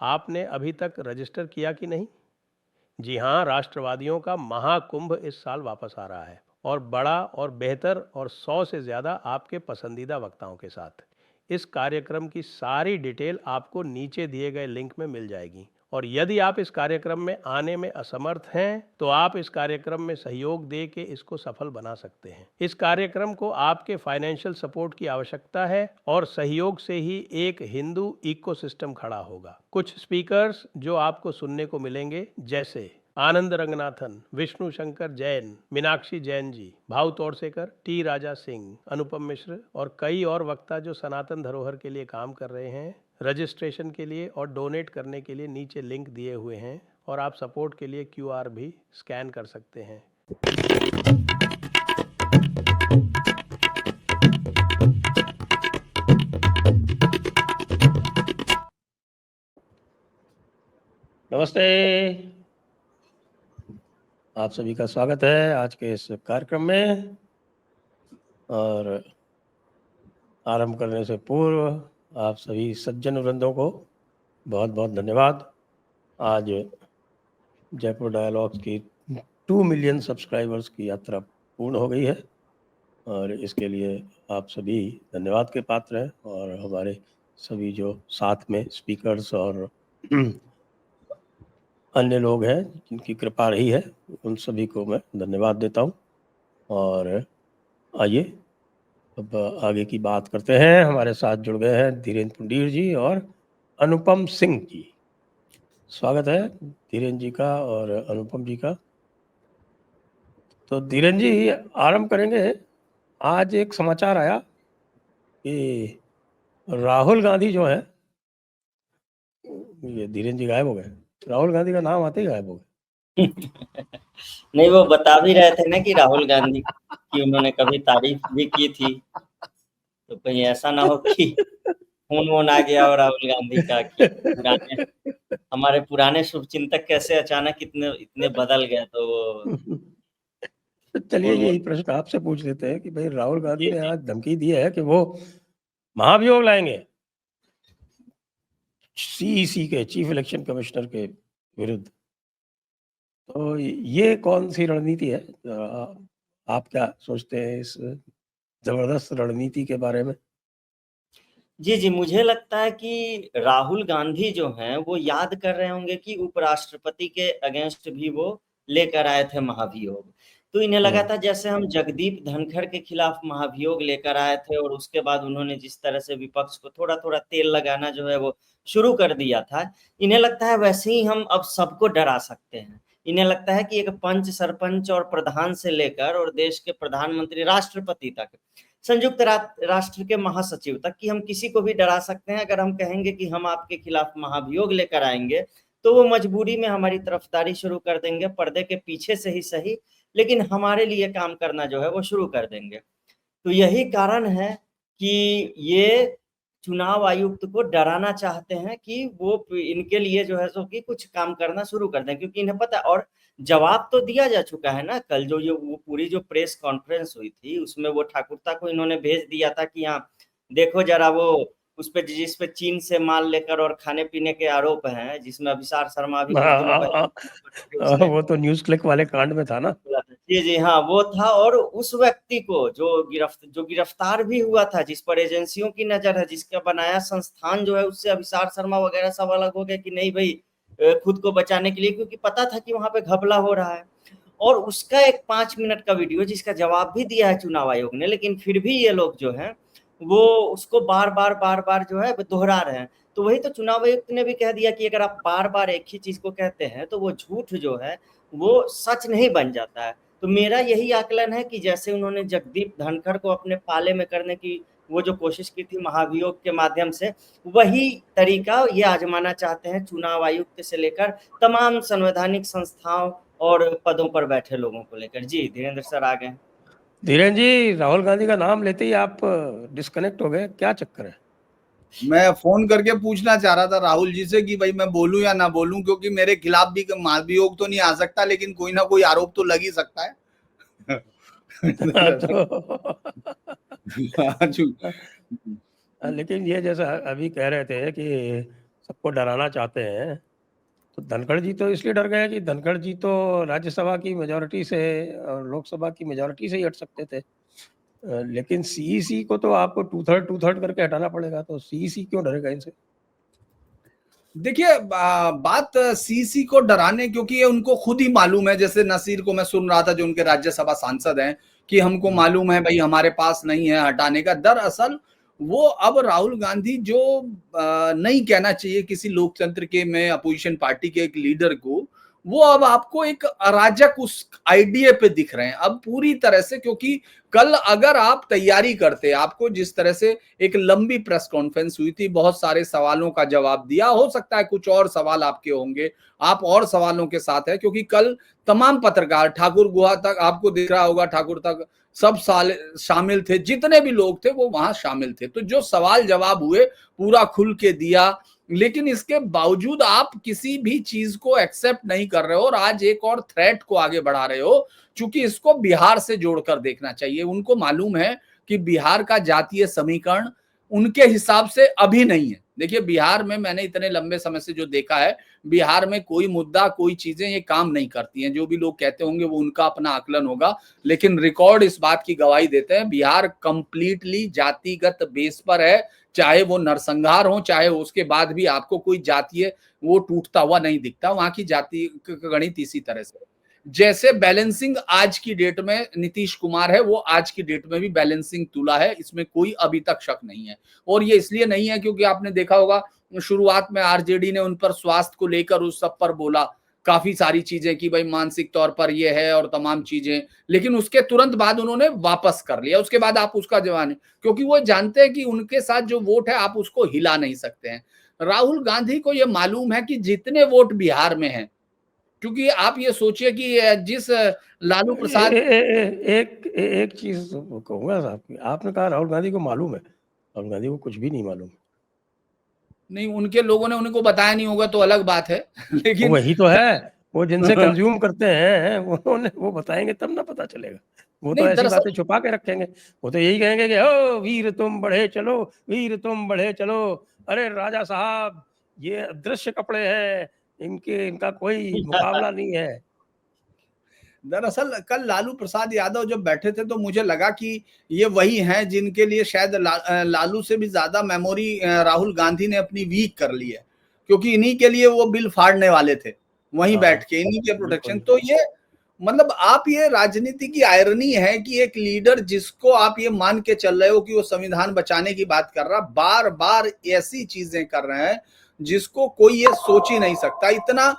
आपने अभी तक रजिस्टर किया कि नहीं? जी हाँ, राष्ट्रवादियों का महाकुंभ इस साल वापस आ रहा है, और बड़ा और बेहतर और 100 से ज़्यादा आपके पसंदीदा वक्ताओं के साथ। इस कार्यक्रम की सारी डिटेल आपको नीचे दिए गए लिंक में मिल जाएगी। और यदि आप इस कार्यक्रम में आने में असमर्थ हैं तो आप इस कार्यक्रम में सहयोग दे के इसको सफल बना सकते हैं। इस कार्यक्रम को आपके फाइनेंशियल सपोर्ट की आवश्यकता है, और सहयोग से ही एक हिंदू इकोसिस्टम खड़ा होगा। कुछ स्पीकर्स जो आपको सुनने को मिलेंगे, जैसे आनंद रंगनाथन, विष्णु शंकर जैन, मीनाक्षी जैन जी, भाऊ तोड़सेकर, टी राजा सिंह, अनुपम मिश्र और कई और वक्ता जो सनातन धरोहर के लिए काम कर रहे हैं। रजिस्ट्रेशन के लिए और डोनेट करने के लिए नीचे लिंक दिए हुए हैं, और आप सपोर्ट के लिए क्यूआर भी स्कैन कर सकते हैं। नमस्ते, आप सभी का स्वागत है आज के इस कार्यक्रम में। और आरंभ करने से पूर्व आप सभी सज्जन वृंदों को बहुत बहुत धन्यवाद। आज जयपुर डायलॉग्स की 2 मिलियन सब्सक्राइबर्स की यात्रा पूर्ण हो गई है, और इसके लिए आप सभी धन्यवाद के पात्र हैं। और हमारे सभी जो साथ में स्पीकर्स और अन्य लोग हैं जिनकी कृपा रही है, उन सभी को मैं धन्यवाद देता हूं। और आइए अब आगे की बात करते हैं। हमारे साथ जुड़ गए हैं धीरेन्द्र पुंडीर जी और अनुपम सिंह जी। स्वागत है धीरेन्द्र जी का और अनुपम जी का। तो धीरेन्द्र जी आरंभ करेंगे। आज एक समाचार आया कि राहुल गांधी जो है, ये धीरेन्द्र जी गायब हो गए, राहुल गांधी का नाम आते ही गायब हो गए। नहीं, वो बता भी रहे थे ना कि राहुल गांधी की उन्होंने कभी तारीफ भी की थी, तो कहीं ऐसा ना हो कि खून वून आ गया और राहुल गांधी का कि पुराने हमारे पुराने शुभचिंतक कैसे अचानक इतने बदल गए। तो चलिए यही प्रश्न आपसे पूछ लेते हैं कि भाई राहुल गांधी ने आज धमकी दी है कि वो महाभियोग लाएंगे सीईसी के, चीफ इलेक्शन कमिश्नर के विरुद्ध। तो ये कौन सी रणनीति है? आप क्या सोचते हैं इस जबरदस्त रणनीति के बारे में? जी, मुझे लगता है कि राहुल गांधी जो हैं वो याद कर रहे होंगे कि उपराष्ट्रपति के अगेंस्ट भी वो लेकर आए थे महाभियोग। तो इन्हें लगा था जैसे हम जगदीप धनखड़ के खिलाफ महाभियोग लेकर आए थे और उसके बाद उन्होंने जिस तरह से विपक्ष को थोड़ा-थोड़ा तेल लगाना जो है वो शुरू कर दिया था, इन्हें लगता है वैसे ही हम अब सबको डरा सकते हैं। इन्हें लगता है कि एक पंच, सरपंच और प्रधान से लेकर और देश के प्रधानमंत्री, राष्ट्रपति तक, संयुक्त राष्ट्र के महासचिव तक कि हम किसी को भी डरा सकते हैं। अगर हम कहेंगे कि हम आपके खिलाफ महाभियोग लेकर आएंगे, तो वो मजबूरी में हमारी तरफदारी शुरू कर देंगे, पर्दे के पीछे से ही सही, लेकिन हमारे लिए काम करना जो है वो शुरू कर देंगे। तो यही कारण है कि ये चुनाव आयुक्त को डराना चाहते हैं कि वो इनके लिए जो है सो कि कुछ काम करना शुरू कर दें, क्योंकि इन्हें पता है। और जवाब तो दिया जा चुका है ना। कल जो ये वो पूरी जो प्रेस कॉन्फ्रेंस हुई थी उसमें वो ठाकुरता को इन्होंने भेज दिया था कि हाँ देखो जरा वो उस पे जिस पे चीन से माल लेकर और खाने पीने के आरोप हैं, जिसमें अभिसार शर्मा भी कुछ दिनों पहले वो तो न्यूज क्लिक वाले कांड में था ना। जी हाँ, वो था। और उस व्यक्ति को जो गिरफ्तार भी हुआ था, जिस पर एजेंसियों की नजर है, जिसका बनाया संस्थान जो है, उससे अभिसार शर्मा वगैरह सब अलग हो गए कि नहीं भाई खुद को बचाने के लिए, क्योंकि पता था कि वहां पे घपला हो रहा है। और उसका एक 5 मिनट का वीडियो जिसका जवाब भी दिया है चुनाव आयोग ने, लेकिन फिर भी ये लोग जो है वो उसको बार बार जो है दोहरा रहे हैं। तो वही तो चुनाव आयुक्त ने भी कह दिया कि अगर आप बार बार एक ही चीज को कहते हैं तो वो झूठ जो है वो सच नहीं बन जाता है। तो मेरा यही आकलन है कि जैसे उन्होंने जगदीप धनखड़ को अपने पाले में करने की वो जो कोशिश की थी महाभियोग के माध्यम से, वही तरीका ये आजमाना चाहते हैं चुनाव आयुक्त से लेकर तमाम संवैधानिक संस्थाओं और पदों पर बैठे लोगों को लेकर। जी धीरेन्द्र सर आ गए। धीरेन्द्र जी, राहुल गांधी का नाम लेते ही आप डिस्कनेक्ट हो गए, क्या चक्कर है? मैं फोन करके पूछना चाह रहा था राहुल जी से कि भाई मैं बोलूं या ना बोलूं, क्योंकि मेरे खिलाफ भी महाभियोग तो नहीं आ सकता, लेकिन कोई ना कोई आरोप तो लग ही सकता है। लेकिन ये जैसा अभी कह रहे थे कि सबको डराना चाहते हैं। तो धनखड़ जी तो इसलिए डर गए कि धनखड़ जी तो राज्यसभा की मेजॉरिटी से और लोकसभा की मेजॉरिटी से ही हट सकते थे। लेकिन सीईसी को तो आपको टू थर्ड करके हटाना पड़ेगा, तो सीईसी क्यों डरेगा इनसे? देखिए बात सीसी को डराने, क्योंकि ये उनको खुद ही मालूम है, जैसे नसीर को मैं सुन रहा था जो उनके राज्यसभा सांसद हैं, कि हमको मालूम है भाई हमारे पास नहीं है हटाने का। दरअसल वो अब राहुल गांधी जो नहीं कहना चाहिए किसी लोकतंत्र के में अपोजिशन पार्टी के एक लीडर को, वो अब आपको एक अराजक उस आइडिया पे दिख रहे हैं अब पूरी तरह से। क्योंकि कल अगर आप तैयारी करते, आपको जिस तरह से एक लंबी प्रेस कॉन्फ्रेंस हुई थी, बहुत सारे सवालों का जवाब दिया, हो सकता है कुछ और सवाल आपके होंगे, आप और सवालों के साथ है, क्योंकि कल तमाम पत्रकार ठाकुर गुहा तक आपको दिख रहा होगा, ठाकुर तक सब साल शामिल थे, जितने भी लोग थे वो वहां शामिल थे। तो जो सवाल जवाब हुए पूरा खुल के दिया, लेकिन इसके बावजूद आप किसी भी चीज को एक्सेप्ट नहीं कर रहे हो और आज एक और थ्रेट को आगे बढ़ा रहे हो। चूंकि इसको बिहार से जोड़कर देखना चाहिए, उनको मालूम है कि बिहार का जातीय समीकरण उनके हिसाब से अभी नहीं है। देखिए बिहार में मैंने इतने लंबे समय से जो देखा है, बिहार में कोई मुद्दा कोई चीजें ये काम नहीं करती हैं। जो भी लोग कहते होंगे वो उनका अपना आकलन होगा, लेकिन रिकॉर्ड इस बात की गवाही देते हैं बिहार कंप्लीटली जातिगत बेस पर है। चाहे वो नरसंहार हो, चाहे उसके बाद भी आपको कोई जातीय वो टूटता हुआ नहीं दिखता। वहां की जाति गणित इसी तरह से, जैसे बैलेंसिंग आज की डेट में नीतीश कुमार है, वो आज की डेट में भी बैलेंसिंग तुला है, इसमें कोई अभी तक शक नहीं है। और ये इसलिए नहीं है क्योंकि आपने देखा होगा शुरुआत में आरजेडी ने उन पर स्वास्थ्य को लेकर उस सब पर बोला काफी सारी चीजें कि भाई मानसिक तौर पर ये है और तमाम चीजें, लेकिन उसके तुरंत बाद उन्होंने वापस कर लिया। उसके बाद आप उसका जवाब, क्योंकि वो जानते हैं कि उनके साथ जो वोट है आप उसको हिला नहीं सकते हैं। राहुल गांधी को यह मालूम है कि जितने वोट बिहार में हैं, क्योंकि आप ये सोचिए कि जिस लालू प्रसाद एक चीज कहूंगा साहब की, आपने कहा राहुल गांधी को मालूम है, राहुल गांधी को कुछ भी नहीं मालूम। नहीं, उनके लोगों ने उनको बताया नहीं होगा तो अलग बात है लेकिन वही तो है, वो जिनसे कंज्यूम करते हैं वो बताएंगे तब ना पता चलेगा। वो तो नहीं ऐसी बातें दरअसल छुपा के रखेंगे। वो तो यही कहेंगे कि ओ वीर तुम बढ़े चलो, वीर तुम बढ़े चलो, अरे राजा साहब ये अदृश्य कपड़े हैं, इनका कोई मुकाबला नहीं है। दरअसल कल लालू प्रसाद यादव जब बैठे थे तो मुझे लगा कि ये वही हैं जिनके लिए शायद लालू से भी ज्यादा मेमोरी राहुल गांधी ने अपनी वीक कर ली है, क्योंकि इन्हीं के लिए वो बिल फाड़ने वाले थे वहीं बैठ के, इन्हीं के प्रोटेक्शन। तो ये मतलब आप ये राजनीति की आयरनी है कि एक लीडर जिसको आप ये मान के चल रहे हो कि वो संविधान बचाने की बात कर रहा, बार बार ऐसी चीजें कर रहे हैं जिसको कोई ये सोच ही नहीं सकता। इतना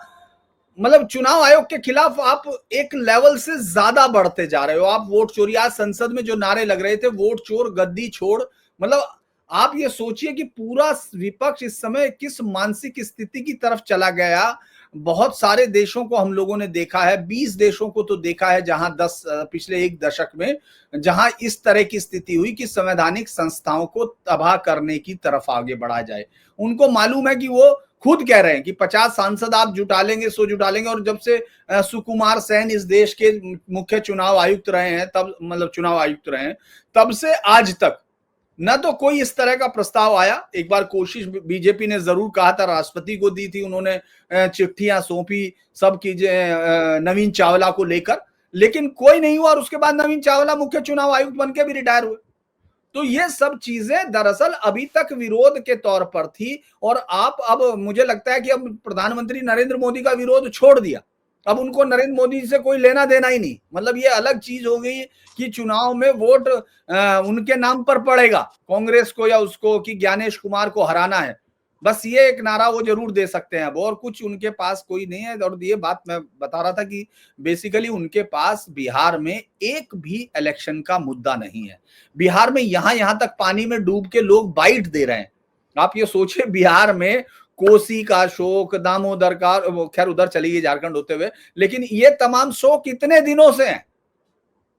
मतलब चुनाव आयोग के खिलाफ आप एक लेवल से ज्यादा बढ़ते जा रहे हो। आप वोट चोरी, आज संसद में जो नारे लग रहे थे वोट चोर गद्दी छोड़, मतलब आप ये सोचिए कि पूरा विपक्ष इस समय किस मानसिक स्थिति की तरफ चला गया। बहुत सारे देशों को हम लोगों ने देखा है, 20 देशों को तो देखा है जहां पिछले एक दशक में जहां इस तरह की स्थिति हुई कि संवैधानिक संस्थाओं को तबाह करने की तरफ आगे बढ़ा जाए। उनको मालूम है कि वो खुद कह रहे हैं कि 50 सांसद आप जुटा लेंगे सो जुटा लेंगे। और जब से सुकुमार सेन इस देश के मुख्य चुनाव आयुक्त रहे हैं, तब मतलब चुनाव आयुक्त रहे हैं, तब से आज तक न तो कोई इस तरह का प्रस्ताव आया। एक बार कोशिश बीजेपी ने जरूर कहा था, राष्ट्रपति को दी थी, उन्होंने चिट्ठियां सौंपी सब चीजें नवीन चावला को लेकर, लेकिन कोई नहीं हुआ। और उसके बाद नवीन चावला मुख्य चुनाव आयुक्त बनकर भी रिटायर हुए। तो ये सब चीजें दरअसल अभी तक विरोध के तौर पर थी, और आप अब मुझे लगता है कि अब प्रधानमंत्री नरेंद्र मोदी का विरोध छोड़ दिया। अब उनको नरेंद्र मोदी से कोई लेना देना ही नहीं। मतलब ये अलग चीज हो गई कि चुनाव में वोट उनके नाम पर पड़ेगा, कांग्रेस को या उसको, कि ज्ञानेश कुमार को हराना है, बस ये एक नारा वो जरूर दे सकते हैं अब, और कुछ उनके पास कोई नहीं है। और ये बात मैं बता रहा था कि बेसिकली उनके पास बिहार में एक भी इलेक्शन का मुद्दा नहीं है। बिहार में यहां तक पानी में डूब के लोग बाइट दे रहे हैं। आप ये सोचिए बिहार में कोसी का शोक, दामोदर का, खैर उधर चली गई झारखंड होते हुए, लेकिन ये तमाम शोक कितने दिनों से हैं।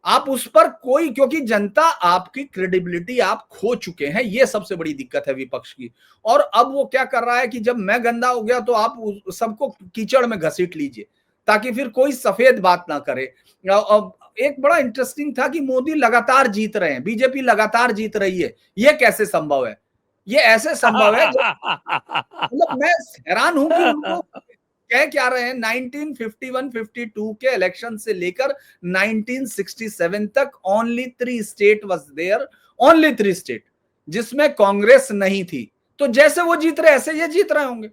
आप उस पर कोई, क्योंकि जनता आपकी क्रेडिबिलिटी आप खो चुके हैं, ये सबसे बड़ी दिक्कत है विपक्ष की। और अब वो क्या कर रहा है कि जब मैं गंदा हो गया तो आप सबको कीचड़ में घसीट लीजिए ताकि फिर कोई सफेद बात ना करे। एक बड़ा इंटरेस्टिंग था कि मोदी लगातार जीत रहे हैं, बीजेपी लगातार जीत रही है, ये कैसे संभव है? ये ऐसे संभव है मतलब मैं हैरान हूं कि उनको कह क्या रहे हैं। 1951-52 के इलेक्शन से लेकर 1967 तक only 3 state was there, only 3 state जिसमें कांग्रेस नहीं थी। तो जैसे वो जीत रहे ऐसे ये जीत रहे होंगे,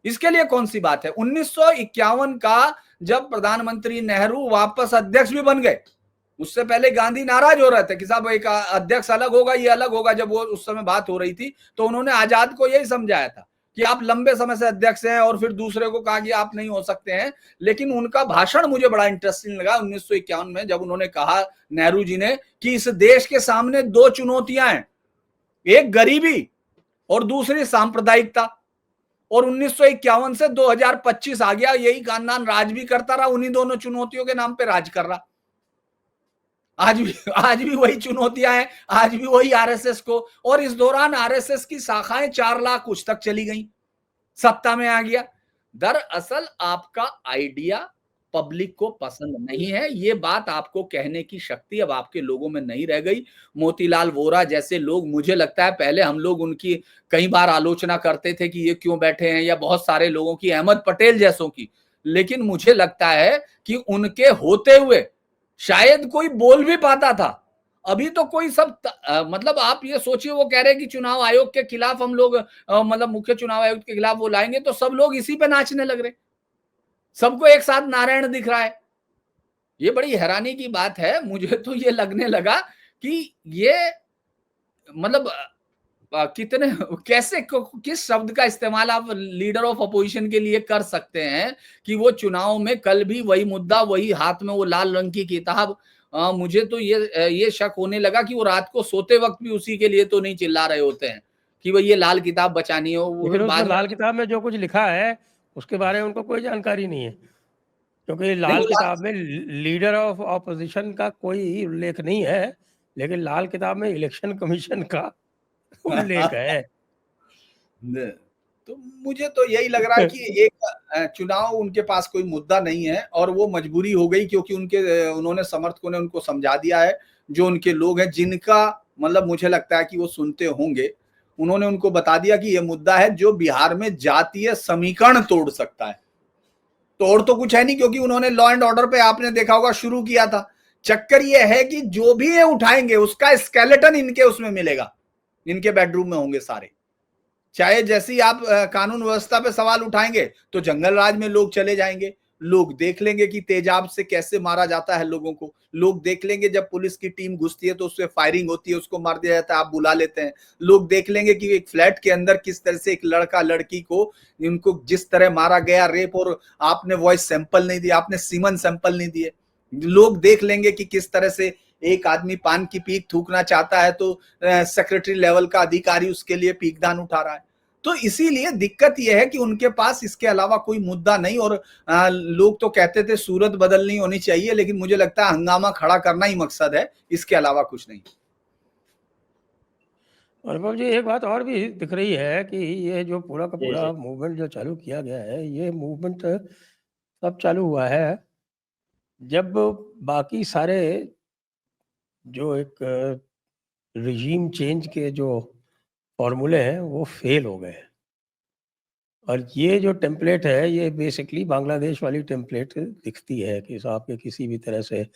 इसके लिए कौन सी बात है। 1951 का जब प्रधानमंत्री नेहरू वापस अध्यक्ष भी बन गए, उससे पहले गांधी नाराज हो रहे थे कि साहब एक अध्यक्ष अलग होगा, ये अलग होगा। जब वो उस समय बात हो रही थी तो उन्होंने आजाद को यही समझाया था कि आप लंबे समय से अध्यक्ष हैं, और फिर दूसरे को कहा कि आप नहीं हो सकते हैं। लेकिन उनका भाषण मुझे बड़ा इंटरेस्टिंग लगा 1951 में, जब उन्होंने कहा नेहरू जी ने कि इस देश के सामने 2 चुनौतियां हैं, एक गरीबी और दूसरी सांप्रदायिकता। और 1951 से 2025 आ गया, यही खानदान राज भी करता रहा, उन्हीं दोनों चुनौतियों के नाम पे राज कर रहा। आज भी वही चुनौतियां हैं, आज भी वही आरएसएस को। और इस दौरान आरएसएस की शाखाएं 4 लाख कुछ तक चली गई, सत्ता में आ गया। दरअसल आपका आइडिया पब्लिक को पसंद नहीं है, ये बात आपको कहने की शक्ति अब आपके लोगों में नहीं रह गई। मोतीलाल वोरा जैसे लोग, मुझे लगता है पहले हम लोग उनकी कई बार आलोचना करते थे कि ये क्यों बैठे हैं, या बहुत सारे लोगों की, अहमद पटेल जैसों की। लेकिन मुझे लगता है कि उनके होते हुए शायद कोई बोल भी पाता था। अभी तो कोई सब मतलब आप ये सोचिए, वो कह रहे हैं कि चुनाव आयोग के खिलाफ हम लोग मतलब मुख्य चुनाव आयोग के खिलाफ वो लाएंगे, तो सब लोग इसी पे नाचने लग रहे, सबको एक साथ नारायण दिख रहा है। ये बड़ी हैरानी की बात है। मुझे तो ये लगने लगा कि ये मतलब कितने कैसे किस शब्द का इस्तेमाल आप लीडर ऑफ अपोजिशन के लिए कर सकते हैं कि वो चुनाव में कल भी वही मुद्दा, वही हाथ में वो लाल रंग की किताब। मुझे तो ये शक होने लगा कि वो रात को सोते वक्त भी उसी के लिए तो नहीं चिल्ला रहे होते हैं कि भाई ये लाल किताब बचानी हो। वो लेकिन उसमें बाद में लाल किताब में जो कुछ लिखा है उसके बारे में उनको कोई जानकारी नहीं है, क्योंकि लाल नहीं, किताब में लीडर ऑफ ऑपोजिशन का कोई उल्लेख नहीं है, लेकिन लाल किताब में इलेक्शन कमीशन का उल्लेख है। तो मुझे तो यही लग रहा है कि एक चुनाव उनके पास कोई मुद्दा नहीं है, और वो मजबूरी हो गई क्योंकि उन्होंने समर्थकों ने उनको समझा दिया है, जो उनके लोग हैं जिनका मतलब मुझे लगता है कि वो सुनते होंगे। उन्होंने उनको बता दिया कि ये मुद्दा है जो बिहार में जातीय समीकरण तोड़ सकता है। तोड़ तो कुछ है नहीं, क्योंकि उन्होंने लॉ एंड ऑर्डर पे आपने देखा होगा शुरू किया था। चक्कर ये है कि जो भी ये उठाएंगे उसका स्केलेटन इनके उसमें मिलेगा, इनके बेडरूम में होंगे सारे। चाहे जैसी आप कानून व्यवस्था पे सवाल उठाएंगे तो जंगल राज में लोग चले जाएंगे। लोग देख लेंगे कि तेजाब से कैसे मारा जाता है लोगों को। लोग देख लेंगे जब पुलिस की टीम घुसती है तो उससे फायरिंग होती है, उसको मार दिया जाता है, आप बुला लेते हैं। लोग देख लेंगे कि एक फ्लैट के अंदर किस तरह से एक लड़का लड़की को, इनको जिस तरह मारा गया, रेप, और आपने वॉइस सैंपल नहीं दिया, आपने सीमन सैंपल नहीं दिए। लोग देख लेंगे कि किस तरह से एक आदमी पान की पीक थूकना चाहता है तो सेक्रेटरी लेवल का अधिकारी उसके लिए पीकदान उठा रहा है। तो इसीलिए दिक्कत यह है कि उनके पास इसके अलावा कोई मुद्दा नहीं। और लोग तो कहते थे सूरत बदलनी होनी चाहिए, लेकिन मुझे लगता है हंगामा खड़ा करना ही मकसद है, इसके अलावा कुछ नहीं। अनुभव जी, एक बात और भी दिख रही है कि ये जो पूरा का जी पूरा जी मूवमेंट जो चालू किया गया है, ये मूवमेंट तब चालू हुआ है जब बाकी सारे जो एक रिजीम चेंज के जो फॉर्मूले हैं वो फेल हो गए। और ये जो टेम्पलेट है ये बेसिकली बांग्लादेश वाली टेम्पलेट दिखती है कि साहब के किसी भी तरह से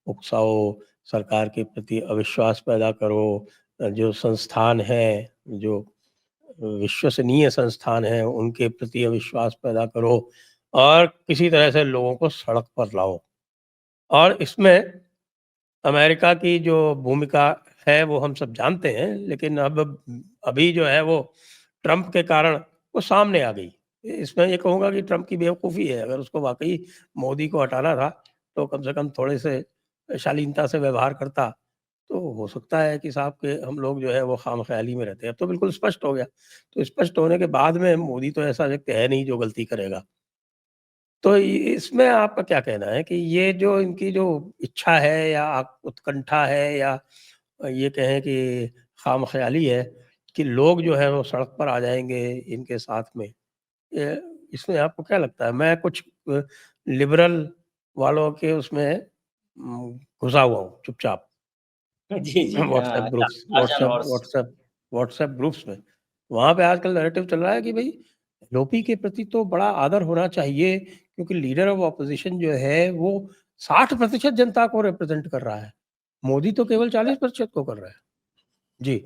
उकसाओ, सरकार के प्रति अविश्वास पैदा करो, जो संस्थान हैं, जो विश्वसनीय संस्थान हैं उनके प्रति अविश्वास पैदा करो, और किसी तरह से लोगों को सड़क पर लाओ। और इसमें अमेरिका की जो भूमिका है वो हम सब जानते हैं, लेकिन अब अभी जो है वो ट्रंप के कारण वो सामने आ गई। इसमें ये कहूँगा कि ट्रंप की बेवकूफ़ी है। अगर उसको वाक़ई मोदी को हटाना था तो कम से कम थोड़े से शालीनता से व्यवहार करता, तो हो सकता है कि साहब के हम लोग जो है वो खामख़याली में रहते हैं। अब तो बिल्कुल स्पष्ट हो गया। तो स्पष्ट होने के बाद में मोदी तो ऐसा व्यक्ति है नहीं जो गलती करेगा। तो इसमें आपका क्या कहना है कि ये जो इनकी जो इच्छा है या उत्कंठा है, या ये कहें कि खामख़याली है कि लोग जो है वो सड़क पर आ जाएँगे इनके साथ में, इसमें आपको क्या लगता है? मैं कुछ लिबरल वालों के उसमें घुसा हुआ हूँ चुपचाप। जी जी WhatsApp groups, Tarzan WhatsApp horse. WhatsApp WhatsApp groups में, वहाँ पे आजकल नैरेटिव चल रहा है कि भाई एलओपी के प्रति तो बड़ा आदर होना चाहिए, क्योंकि लीडर ऑफ ऑपोजिशन जो है वो 60% जनता को रिप्रेजेंट कर रहा है, मोदी तो केवल 40% को कर रहा है। जी।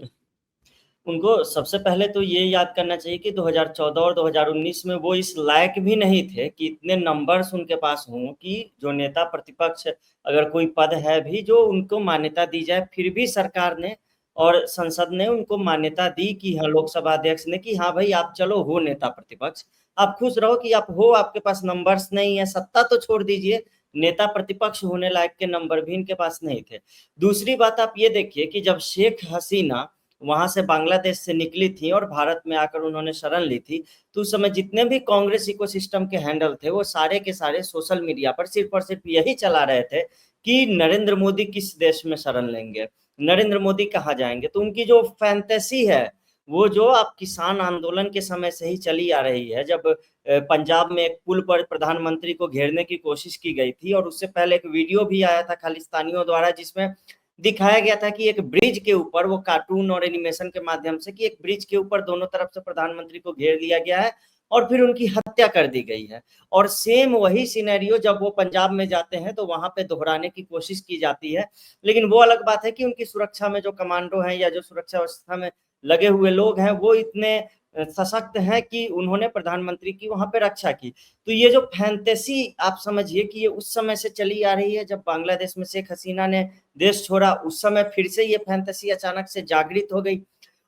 उनको सबसे पहले तो ये याद करना चाहिए कि 2014 और 2019 में वो इस लायक भी नहीं थे कि इतने नंबर्स उनके पास हों कि जो नेता प्रतिपक्ष अगर कोई पद है भी जो उनको मान्यता दी जाए, फिर भी सरकार ने और संसद ने उनको मान्यता दी कि हाँ, लोकसभा अध्यक्ष ने कि हाँ भाई आप चलो हो नेता प्रतिपक्ष, आप खुश रहो कि आप हो, आपके पास नंबर्स नहीं है, सत्ता तो छोड़ दीजिए, नेता प्रतिपक्ष होने लायक के नंबर भी इनके पास नहीं थे। दूसरी बात आप ये देखिए कि जब शेख हसीना वहां से बांग्लादेश से निकली थी और भारत में आकर उन्होंने शरण ली थी, तो उस समय जितने भी कांग्रेस इकोसिस्टम के हैंडल थे वो सारे के सारे सोशल मीडिया पर सिर्फ यही चला रहे थे कि नरेंद्र मोदी किस देश में शरण लेंगे, नरेंद्र मोदी कहाँ जाएंगे। तो उनकी जो फैंटेसी है वो जो आप किसान आंदोलन के समय से ही चली आ रही है, जब पंजाब में एक पुल पर प्रधानमंत्री को घेरने की कोशिश की गई थी और उससे पहले एक वीडियो भी आया था खालिस्तानियों द्वारा जिसमें दिखाया गया था कि एक ब्रिज के ऊपर, वो कार्टून और एनिमेशन के माध्यम से, कि एक ब्रिज के ऊपर दोनों तरफ से प्रधानमंत्री को घेर लिया गया है और फिर उनकी हत्या कर दी गई है। और सेम वही सिनेरियो जब वो पंजाब में जाते हैं तो वहां पे दोहराने की कोशिश की जाती है, लेकिन वो अलग बात है कि उनकी सुरक्षा में जो कमांडो हैं या जो सुरक्षा व्यवस्था में लगे हुए लोग हैं वो इतने सशक्त हैं कि उन्होंने प्रधानमंत्री की वहां पे रक्षा की। तो ये जो फैंटेसी आप समझिए कि ये उस समय से चली आ रही है, जब बांग्लादेश में शेख हसीना ने देश छोड़ा उस समय फिर से ये फैंटेसी अचानक से जागृत हो गई।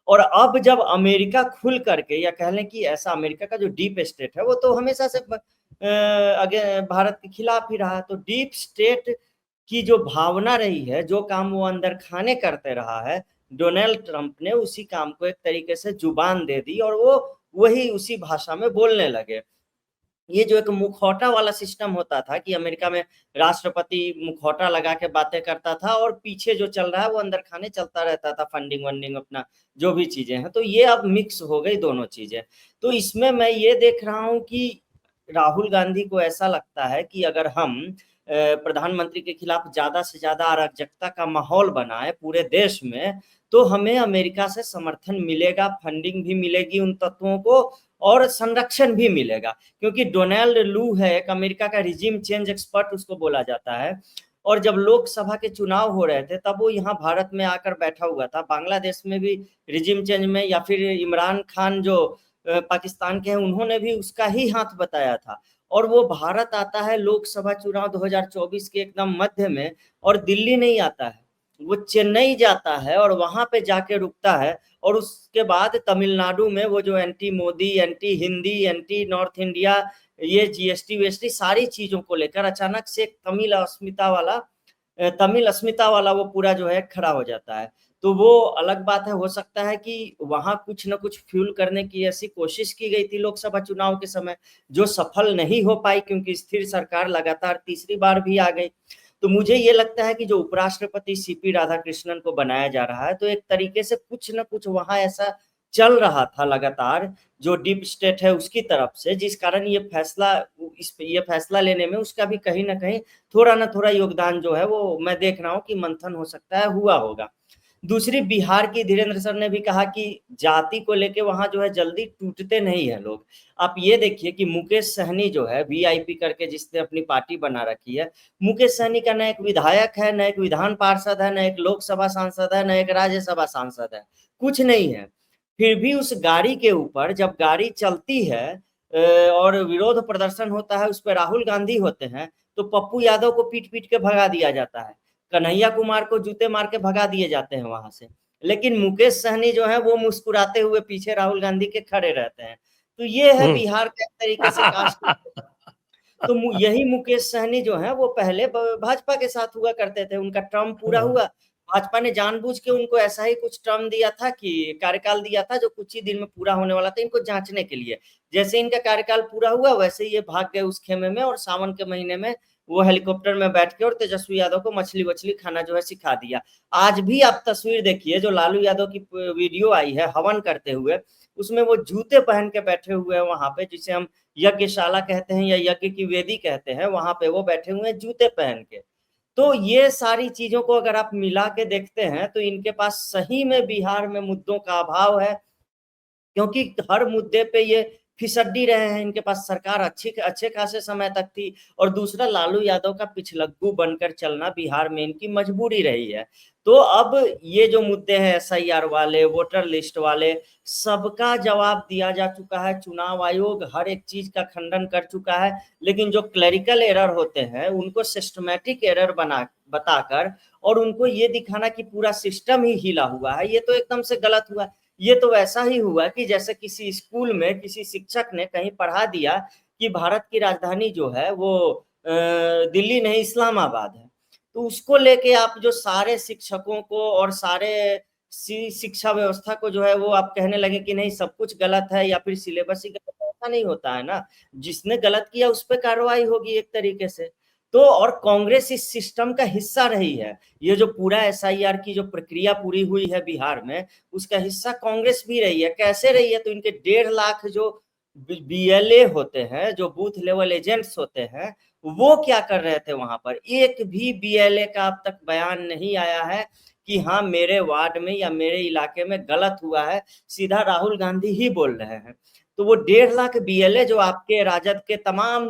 और अब जब अमेरिका खुल करके, या कह लें कि ऐसा अमेरिका का जो डीप स्टेट है वो तो हमेशा से आगे भारत के खिलाफ ही रहा, तो डीप स्टेट की जो भावना रही है, जो काम वो अंदर खाने करते रहा है, डोनाल्ड ट्रंप ने उसी काम को एक तरीके से जुबान दे दी और वो वही उसी भाषा में बोलने लगे। ये जो एक मुखौटा वाला सिस्टम होता था कि अमेरिका में राष्ट्रपति मुखौटा लगा के बातें करता था और पीछे जो चल रहा है वो अंदर खाने चलता रहता था, फंडिंग वंडिंग अपना जो भी चीजें हैं, तो ये अब मिक्स हो गई दोनों चीजें। तो इसमें मैं ये देख रहा हूँ कि राहुल गांधी को ऐसा लगता है कि अगर हम प्रधानमंत्री के खिलाफ ज्यादा से ज्यादा अराजकता का माहौल बनाए पूरे देश में, तो हमें अमेरिका से समर्थन मिलेगा, फंडिंग भी मिलेगी उन तत्वों को और संरक्षण भी मिलेगा। क्योंकि डोनाल्ड लू है एक अमेरिका का रिजीम चेंज एक्सपर्ट उसको बोला जाता है, और जब लोकसभा के चुनाव हो रहे थे तब वो यहाँ भारत में आकर बैठा हुआ था। बांग्लादेश में भी रिजीम चेंज में, या फिर इमरान खान जो पाकिस्तान के हैं उन्होंने भी उसका ही हाथ बताया था, और वो भारत आता है लोकसभा चुनाव 2024 के एकदम मध्य में, और दिल्ली नहीं आता है, वो चेन्नई जाता है और वहां पे जाके रुकता है। और उसके बाद तमिलनाडु में वो जो anti Modi, anti Hindi, anti north India, ये जीएसटी वीएसटी सारी चीजों को लेकर अचानक से एक तमिल अस्मिता वाला वो पूरा जो है खड़ा हो जाता है। तो वो अलग बात है, हो सकता है कि वहां कुछ न कुछ फ्यूल करने की ऐसी कोशिश की गई थी लोकसभा चुनाव के समय, जो सफल नहीं हो पाई क्योंकि स्थिर सरकार लगातार तीसरी बार भी आ गई। तो मुझे ये लगता है कि जो उपराष्ट्रपति सीपी राधाकृष्णन को बनाया जा रहा है, तो एक तरीके से कुछ न कुछ वहां ऐसा चल रहा था लगातार जो डीप स्टेट है उसकी तरफ से, जिस कारण ये फैसला लेने में उसका भी कहीं ना कहीं थोड़ा ना थोड़ा योगदान जो है वो मैं देख रहा हूँ कि मंथन हो सकता है हुआ होगा। दूसरी, बिहार की धीरेन्द्र सर ने भी कहा कि जाति को लेके वहां जो है जल्दी टूटते नहीं है लोग। आप ये देखिए कि मुकेश सहनी जो है वीआईपी करके जिसने अपनी पार्टी बना रखी है, मुकेश सहनी का न एक विधायक है, न एक विधान पार्षद है, न एक लोकसभा सांसद है, न एक राज्यसभा सांसद है, कुछ नहीं है। फिर भी उस गाड़ी के ऊपर जब गाड़ी चलती है और विरोध प्रदर्शन होता है, उस पर राहुल गांधी होते हैं, तो पप्पू यादव को पीट पीट के भगा दिया जाता है, कन्हैया कुमार को जूते मार के भगा दिए जाते हैं वहां से, लेकिन मुकेश सहनी जो है वो मुस्कुराते हुए पीछे राहुल गांधी के खड़े रहते हैं। तो ये है बिहार के तरीके से कास्ट। तो यही मुकेश सहनी जो है वो पहले भाजपा के साथ हुआ करते थे, उनका टर्म पूरा हुआ, भाजपा ने जानबूझ के उनको ऐसा ही कुछ टर्म दिया था कि कार्यकाल दिया था जो कुछ ही दिन में पूरा होने वाला था, इनको जांचने के लिए। जैसे इनका कार्यकाल पूरा हुआ वैसे ही ये भाग गए उस खेमे में, और सावन के महीने में वो हेलीकॉप्टर में बैठ के और तेजस्वी यादव को मछली वछली खाना जो है सिखा दिया। आज भी आप तस्वीर देखिए जो लालू यादव की वीडियो आई है हवन करते हुए, उसमें वो जूते पहन के बैठे हुए हैं वहां पे, जिसे हम यज्ञशाला कहते हैं या यज्ञ की वेदी कहते हैं, वहां पे वो बैठे हुए हैं जूते पहन के। तो ये सारी चीजों को अगर आप मिला के देखते हैं तो इनके पास सही में बिहार में मुद्दों का अभाव है, क्योंकि हर मुद्दे पे ये फिसड्डी रहे हैं। इनके पास सरकार अच्छे खासे समय तक थी, और दूसरा लालू यादव का पिछलग्गू बनकर चलना बिहार में इनकी मजबूरी रही है। तो अब ये जो मुद्दे हैं SIR वाले, वोटर लिस्ट वाले, सबका जवाब दिया जा चुका है। चुनाव आयोग हर एक चीज का खंडन कर चुका है, लेकिन जो क्लरिकल एरर होते हैं उनको सिस्टमैटिक एरर बताकर और उनको ये दिखाना कि पूरा सिस्टम ही हिला हुआ है, ये तो एकदम से गलत हुआ। ये तो वैसा ही हुआ कि जैसे किसी स्कूल में किसी शिक्षक ने कहीं पढ़ा दिया कि भारत की राजधानी जो है वो दिल्ली नहीं इस्लामाबाद है, तो उसको लेके आप जो सारे शिक्षकों को और सारे शिक्षा व्यवस्था को जो है वो आप कहने लगे कि नहीं सब कुछ गलत है या फिर सिलेबस ही गलत है। ऐसा नहीं होता है ना, जिसने गलत किया उस पर कार्रवाई होगी एक तरीके से। तो और कांग्रेस इस सिस्टम का हिस्सा रही है। ये जो पूरा SIR की जो प्रक्रिया पूरी हुई है बिहार में, उसका हिस्सा कांग्रेस भी रही है। कैसे रही है? तो इनके 1.5 लाख जो BLA होते हैं, जो बूथ लेवल एजेंट्स होते हैं, वो क्या कर रहे थे वहां पर? एक भी BLA का अब तक बयान नहीं आया है कि हाँ मेरे वार्ड में या मेरे इलाके में गलत हुआ है। सीधा राहुल गांधी ही बोल रहे हैं। तो वो 1.5 लाख BLA जो आपके राजद के तमाम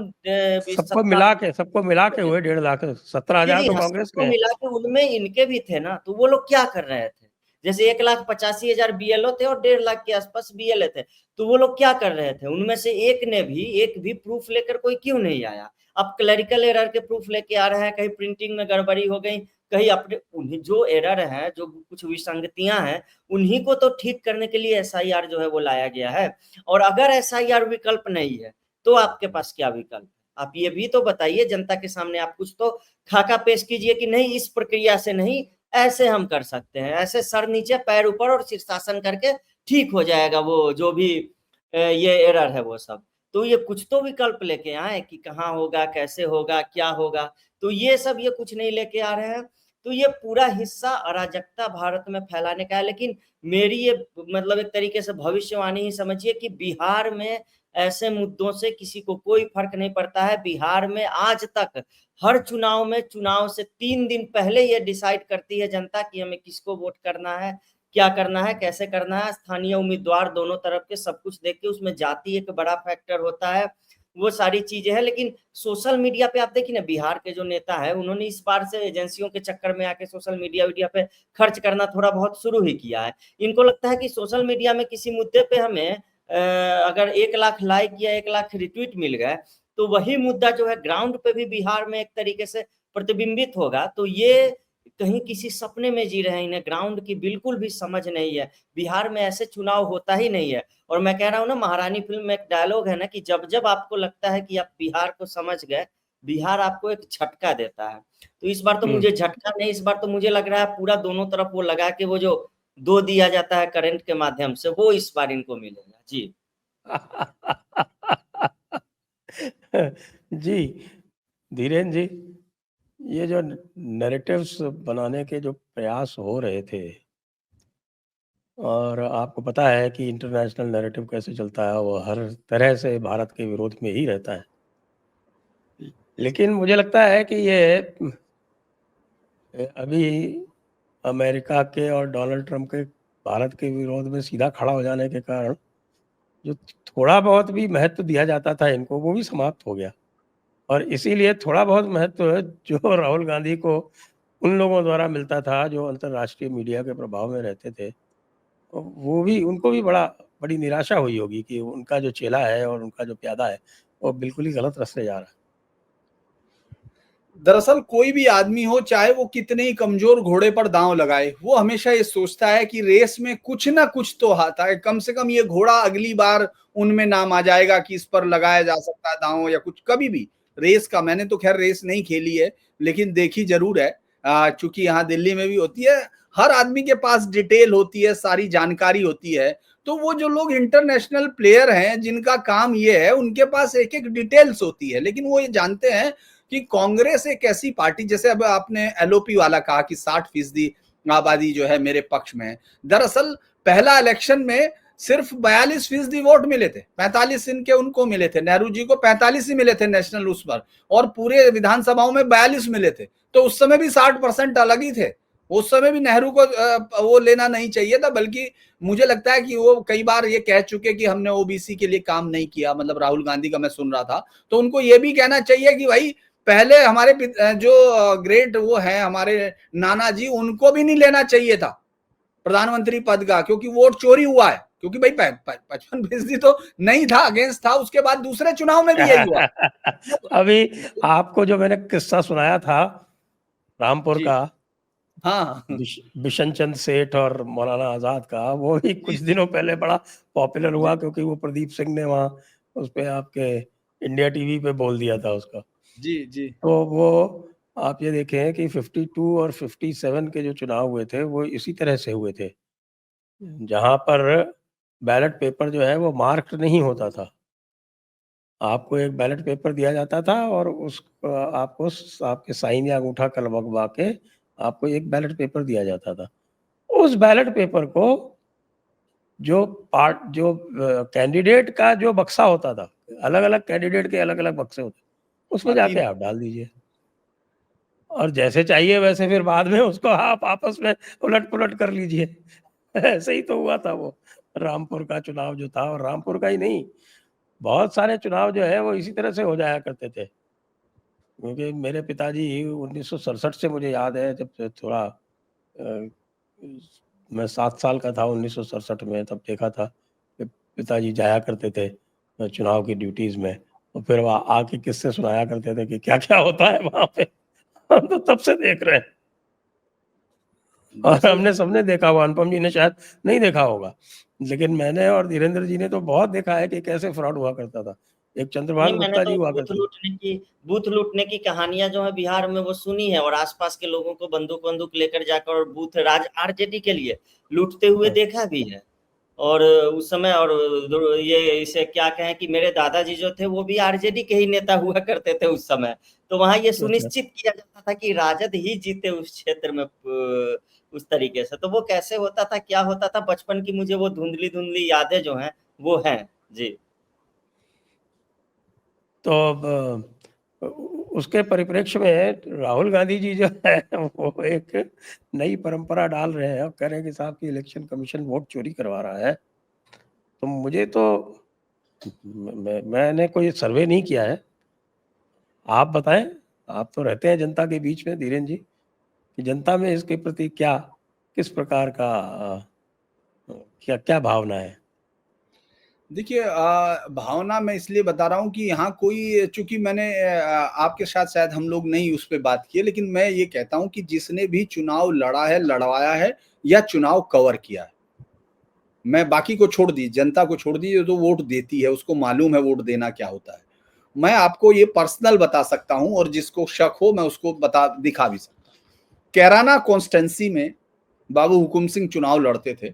सबको मिला के हुए 1.5 लाख, 17,000 तो कांग्रेस के मिला के उनमें इनके भी थे ना। तो वो लोग क्या कर रहे थे? जैसे 1,85,000 BLO थे और 1.5 लाख के आसपास BLA थे, तो वो लोग क्या कर रहे थे? उनमें से एक भी प्रूफ लेकर कोई क्यों नहीं आया? अब क्लरिकल एरर के प्रूफ लेके आ रहे हैं, कहीं प्रिंटिंग में गड़बड़ी हो गई, कहीं अपने उन्हीं जो एरर है, जो कुछ विसंगतियां हैं, उन्हीं को तो ठीक करने के लिए SIR जो है वो लाया गया है। और अगर SIR विकल्प नहीं है तो आपके पास क्या विकल्प? आप ये भी तो बताइए जनता के सामने। आप कुछ तो खाका पेश कीजिए कि नहीं इस प्रक्रिया से नहीं, ऐसे हम कर सकते हैं, ऐसे सर नीचे पैर ऊपर और शीर्षासन करके ठीक हो जाएगा वो जो भी ये एरर है वो सब। तो ये कुछ तो विकल्प लेके आए कि कहाँ होगा, कैसे होगा, क्या होगा। तो ये सब ये कुछ नहीं लेके आ रहे हैं। तो ये पूरा हिस्सा अराजकता भारत में फैलाने का है। लेकिन मेरी ये मतलब एक तरीके से भविष्यवाणी ही समझिए कि बिहार में ऐसे मुद्दों से किसी को कोई फर्क नहीं पड़ता है। बिहार में आज तक हर चुनाव में, चुनाव से 3 दिन पहले ये डिसाइड करती है जनता कि हमें किसको वोट करना है, क्या करना है, कैसे करना है। स्थानीय उम्मीदवार दोनों तरफ के सब कुछ देख के, उसमें जाति एक बड़ा फैक्टर होता है, वो सारी चीजें हैं। लेकिन सोशल मीडिया पे आप देखिए ना, बिहार के जो नेता है उन्होंने इस बार से एजेंसियों के चक्कर में आके सोशल मीडिया पे खर्च करना थोड़ा बहुत शुरू ही किया है। इनको लगता है कि सोशल मीडिया में किसी मुद्दे पे हमें अगर 1 लाख लाइक या 1 लाख रिट्वीट मिल गए तो वही मुद्दा जो है ग्राउंड पे भी बिहार में एक तरीके से प्रतिबिंबित होगा। तो ये कहीं किसी सपने में जी रहे हैं, इन्हें ग्राउंड की बिल्कुल भी समझ नहीं है। बिहार में ऐसे चुनाव होता ही नहीं है। और मैं कह रहा हूँ ना, महारानी फिल्म में एक डायलॉग है ना कि जब जब आपको लगता है कि आप बिहार को समझ गए, बिहार आपको एक झटका देता है। तो इस बार तो मुझे झटका नहीं, इस बार तो मुझे लग रहा है पूरा दोनों तरफ वो लगा के वो जो दो दिया जाता है करंट के माध्यम से, वो इस बार इनको मिलेगा। जी जी धीरेन जी, ये जो नैरेटिव्स बनाने के जो प्रयास हो रहे थे, और आपको पता है कि इंटरनेशनल नैरेटिव कैसे चलता है, वो हर तरह से भारत के विरोध में ही रहता है। लेकिन मुझे लगता है कि ये अभी अमेरिका के और डोनाल्ड ट्रंप के भारत के विरोध में सीधा खड़ा हो जाने के कारण जो थोड़ा बहुत भी महत्व दिया जाता था इनको, वो भी समाप्त हो गया। और इसीलिए थोड़ा बहुत महत्व जो राहुल गांधी को उन लोगों द्वारा मिलता था जो अंतर्राष्ट्रीय मीडिया के प्रभाव में रहते थे, वो भी उनको भी बड़ी निराशा हुई होगी कि उनका जो चेला है और उनका जो प्यादा है वो बिल्कुल ही गलत रास्ते जा रहा है। दरअसल कोई भी आदमी हो, चाहे वो कितने ही कमजोर घोड़े पर दांव लगाए, वो हमेशा ये सोचता है कि रेस में कुछ ना कुछ तो आता है, कम से कम ये घोड़ा अगली बार उनमें नाम आ जाएगा कि इस पर लगाया जा सकता है दांव या कुछ। कभी भी रेस का, मैंने तो खैर रेस नहीं खेली है लेकिन देखी जरूर है, चूंकि यहाँ दिल्ली में भी होती है। हर आदमी के पास डिटेल होती है, सारी जानकारी होती है। तो वो जो लोग इंटरनेशनल प्लेयर हैं जिनका काम ये है, उनके पास एक एक डिटेल्स होती है। लेकिन वो ये जानते हैं कि कांग्रेस एक ऐसी पार्टी, जैसे अब आपने LOP वाला कहा कि 60% आबादी जो है मेरे पक्ष में है। दरअसल पहला इलेक्शन में सिर्फ 42% वोट मिले थे, 45 इनके उनको मिले थे, नेहरू जी को 45 ही मिले थे नेशनल उस पर, और पूरे विधानसभाओं में 42 मिले थे। तो उस समय भी 60% अलग ही थे। उस समय भी नेहरू को वो लेना नहीं चाहिए था, बल्कि मुझे लगता है कि वो कई बार ये कह चुके कि हमने ओबीसी के लिए काम नहीं किया, मतलब राहुल गांधी का मैं सुन रहा था, तो उनको ये भी कहना चाहिए कि भाई पहले हमारे जो ग्रेट वो है हमारे नाना जी, उनको भी नहीं लेना चाहिए था प्रधानमंत्री पद का, क्योंकि वोट चोरी हुआ है। क्योंकि भाई 55% तो नहीं था, अगेंस्ट था, उसके बाद दूसरे चुनाव में भी यही हुआ। अभी आपको जो मैंने किस्सा सुनाया था रामपुर जी। का, हाँ बिशन चंद्र सेठ और मौलाना आजाद का, वो भी कुछ दिनों पहले बड़ा पॉपुलर हुआ, क्योंकि वो प्रदीप सिंह ने वहाँ उस पे आपके इंडिया टीवी पे बोल दिया था उसका। जी जी। तो वो आप ये देखें कि 52 और 57 के जो चुनाव हुए थे वो इसी तरह से हुए थे, जहाँ पर बैलेट पेपर जो है वो मार्क्ड नहीं होता था। आपको एक बैलेट पेपर दिया जाता था और उस आपको आपके साइन या अंगूठा लगवा के आपको एक बैलेट पेपर दिया जाता था। उस बैलेट पेपर को जो कैंडिडेट का जो बक्सा होता था, अलग-अलग कैंडिडेट के अलग-अलग बक्से होते, उसमें हाँ, जाके 3 आप डाल दीजिए और जैसे चाहिए वैसे फिर बाद में उसको आप आपस में उलट-पुलट कर लीजिए। ऐसे ही तो हुआ था वो रामपुर का चुनाव जो था, और रामपुर का ही नहीं, बहुत सारे चुनाव जो है वो इसी तरह से हो जाया करते थे। क्योंकि मेरे पिताजी 1967 से मुझे याद है, जब से थोड़ा मैं 7 साल का था 1967 में, तब देखा था कि पिताजी जाया करते थे चुनाव की ड्यूटीज़ में, और फिर वो आके किस्से सुनाया करते थे कि क्या-क्या होता है वहाँ पे। हम तो तब से देख रहे हैं, और दरअसल हमने सबने देखा हुआ, अनुपम जी ने शायद नहीं देखा होगा, लेकिन मैंने और धीरेन्द्र जी ने तो बहुत देखा है कि कैसे फ्रॉड हुआ करता था। एक नहीं, चंद्रभान मैंने गुप्ता जी तो हुआ करते थे। बूथ लूटने की कहानियाँ जो है बिहार में वो सुनी है, और आस-पास के लोगों को बंदूक-वंदूक लेकर जाकर और बूथ राज आरजेडी के लिए लूटते हुए हाँ, देखा भी है। और उस समय, और ये इसे क्या कहें कि मेरे दादाजी जो थे वो भी आरजेडी के ही नेता हुआ करते थे उस समय। तो वहाँ ये अच्छा। सुनिश्चित किया जाता था कि राजद ही जीते उस क्षेत्र में उस तरीके से। तो वो कैसे होता था, क्या होता था, बचपन की मुझे वो धुंधली-धुंधली यादें जो हैं, वो हैं। जी। तो अब उसके परिप्रेक्ष्य में राहुल गांधी जी जो है वो एक नई परंपरा डाल रहे हैं और कह रहे हैं कि साहब की इलेक्शन कमीशन वोट चोरी करवा रहा है। तो मुझे तो मैंने कोई सर्वे नहीं किया है, आप बताएं, आप तो रहते हैं जनता के बीच में धीरेन्द्र जी, कि जनता में इसके प्रति क्या, किस प्रकार का क्या क्या भावना है। देखिए भावना मैं इसलिए बता रहा हूँ कि यहाँ कोई, चूंकि मैंने आपके साथ शायद हम लोग नहीं उस पर बात की है, लेकिन मैं ये कहता हूँ कि जिसने भी चुनाव लड़ा है, लड़वाया है, या चुनाव कवर किया है, मैं बाकी को छोड़ दी, जनता को छोड़ दी, जो वोट देती है उसको मालूम है वोट देना क्या होता है। मैं आपको ये पर्सनल बता सकता हूं, और जिसको शक हो मैं उसको बता दिखा भी सकता हूं। कैराना कॉन्स्टेंसी में बाबू हुकुम सिंह चुनाव लड़ते थे,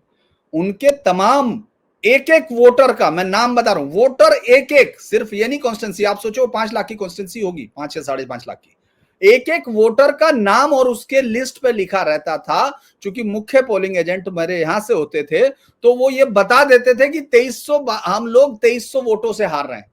उनके तमाम एक एक वोटर का मैं नाम बता रहा हूं, वोटर एक एक, सिर्फ ये नहीं कॉन्स्टेंसी, आप सोचो 5 लाख की कॉन्स्टेंसी होगी, 5 या 5.5 लाख की, एक एक वोटर का नाम और उसके लिस्ट पे लिखा रहता था। चूंकि मुख्य पोलिंग एजेंट मेरे यहां से होते थे, तो वो ये बता देते थे कि 2300, हम लोग 2300 वोटों से हार रहे हैं,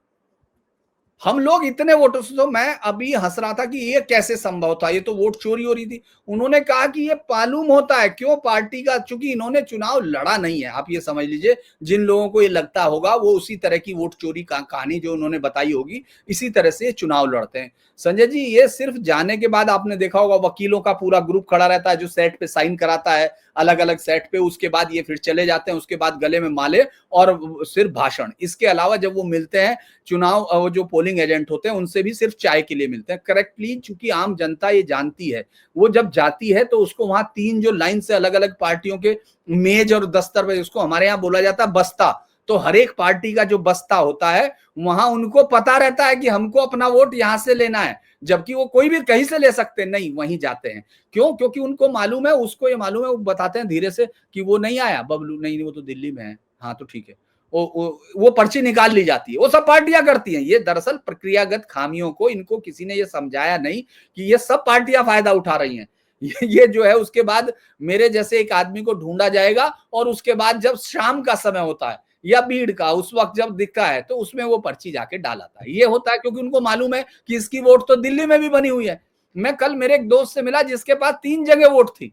हम लोग इतने वोटों से। तो मैं अभी हंस रहा था कि ये कैसे संभव था, ये तो वोट चोरी हो रही थी। उन्होंने कहा कि ये मालूम होता है क्यों, पार्टी का, चूंकि इन्होंने चुनाव लड़ा नहीं है, आप ये समझ लीजिए, जिन लोगों को ये लगता होगा वो उसी तरह की वोट चोरी का कहानी जो उन्होंने बताई होगी, इसी तरह से चुनाव लड़ते हैं। संजय जी, ये सिर्फ जाने के बाद आपने देखा होगा वकीलों का पूरा ग्रुप खड़ा रहता है जो सेट पे साइन कराता है, अलग अलग सेट पे, उसके बाद ये फिर चले जाते हैं, उसके बाद गले में माले और सिर्फ भाषण। इसके अलावा जब वो मिलते हैं चुनाव, जो पोलिंग एजेंट होते हैं उनसे भी सिर्फ चाय के लिए मिलते हैं। करेक्टली, चूंकि आम जनता ये जानती है, वो जब जाती है तो उसको वहां 3 जो लाइन से अलग अलग पार्टियों के मेज और दस्तर पे, उसको हमारे यहाँ बोला जाता है बस्ता, तो हर एक पार्टी का जो बस्ता होता है, वहां उनको पता रहता है कि हमको अपना वोट यहां से लेना है, जबकि वो कोई भी कहीं से ले सकते नहीं, वहीं जाते हैं। क्यों? क्योंकि उनको मालूम है, उसको ये मालूम है, वो बताते हैं धीरे से कि वो नहीं आया बबलू, नहीं वो तो दिल्ली में है, हाँ तो ठीक है, वो पर्ची निकाल ली जाती है। वो सब पार्टियां करती हैं। ये दरअसल प्रक्रियागत खामियों को इनको किसी ने ये समझाया नहीं कि ये सब पार्टियां फायदा उठा रही हैं। ये जो है उसके बाद मेरे जैसे एक आदमी को ढूंढा जाएगा और उसके बाद जब शाम का समय होता है या भीड़ का उस वक्त जब दिखता है तो उसमें वो पर्ची जाके डालाता है। ये होता है क्योंकि उनको मालूम है कि इसकी वोट तो दिल्ली में भी बनी हुई है। मैं कल मेरे एक दोस्त से मिला जिसके पास 3 जगह वोट थी।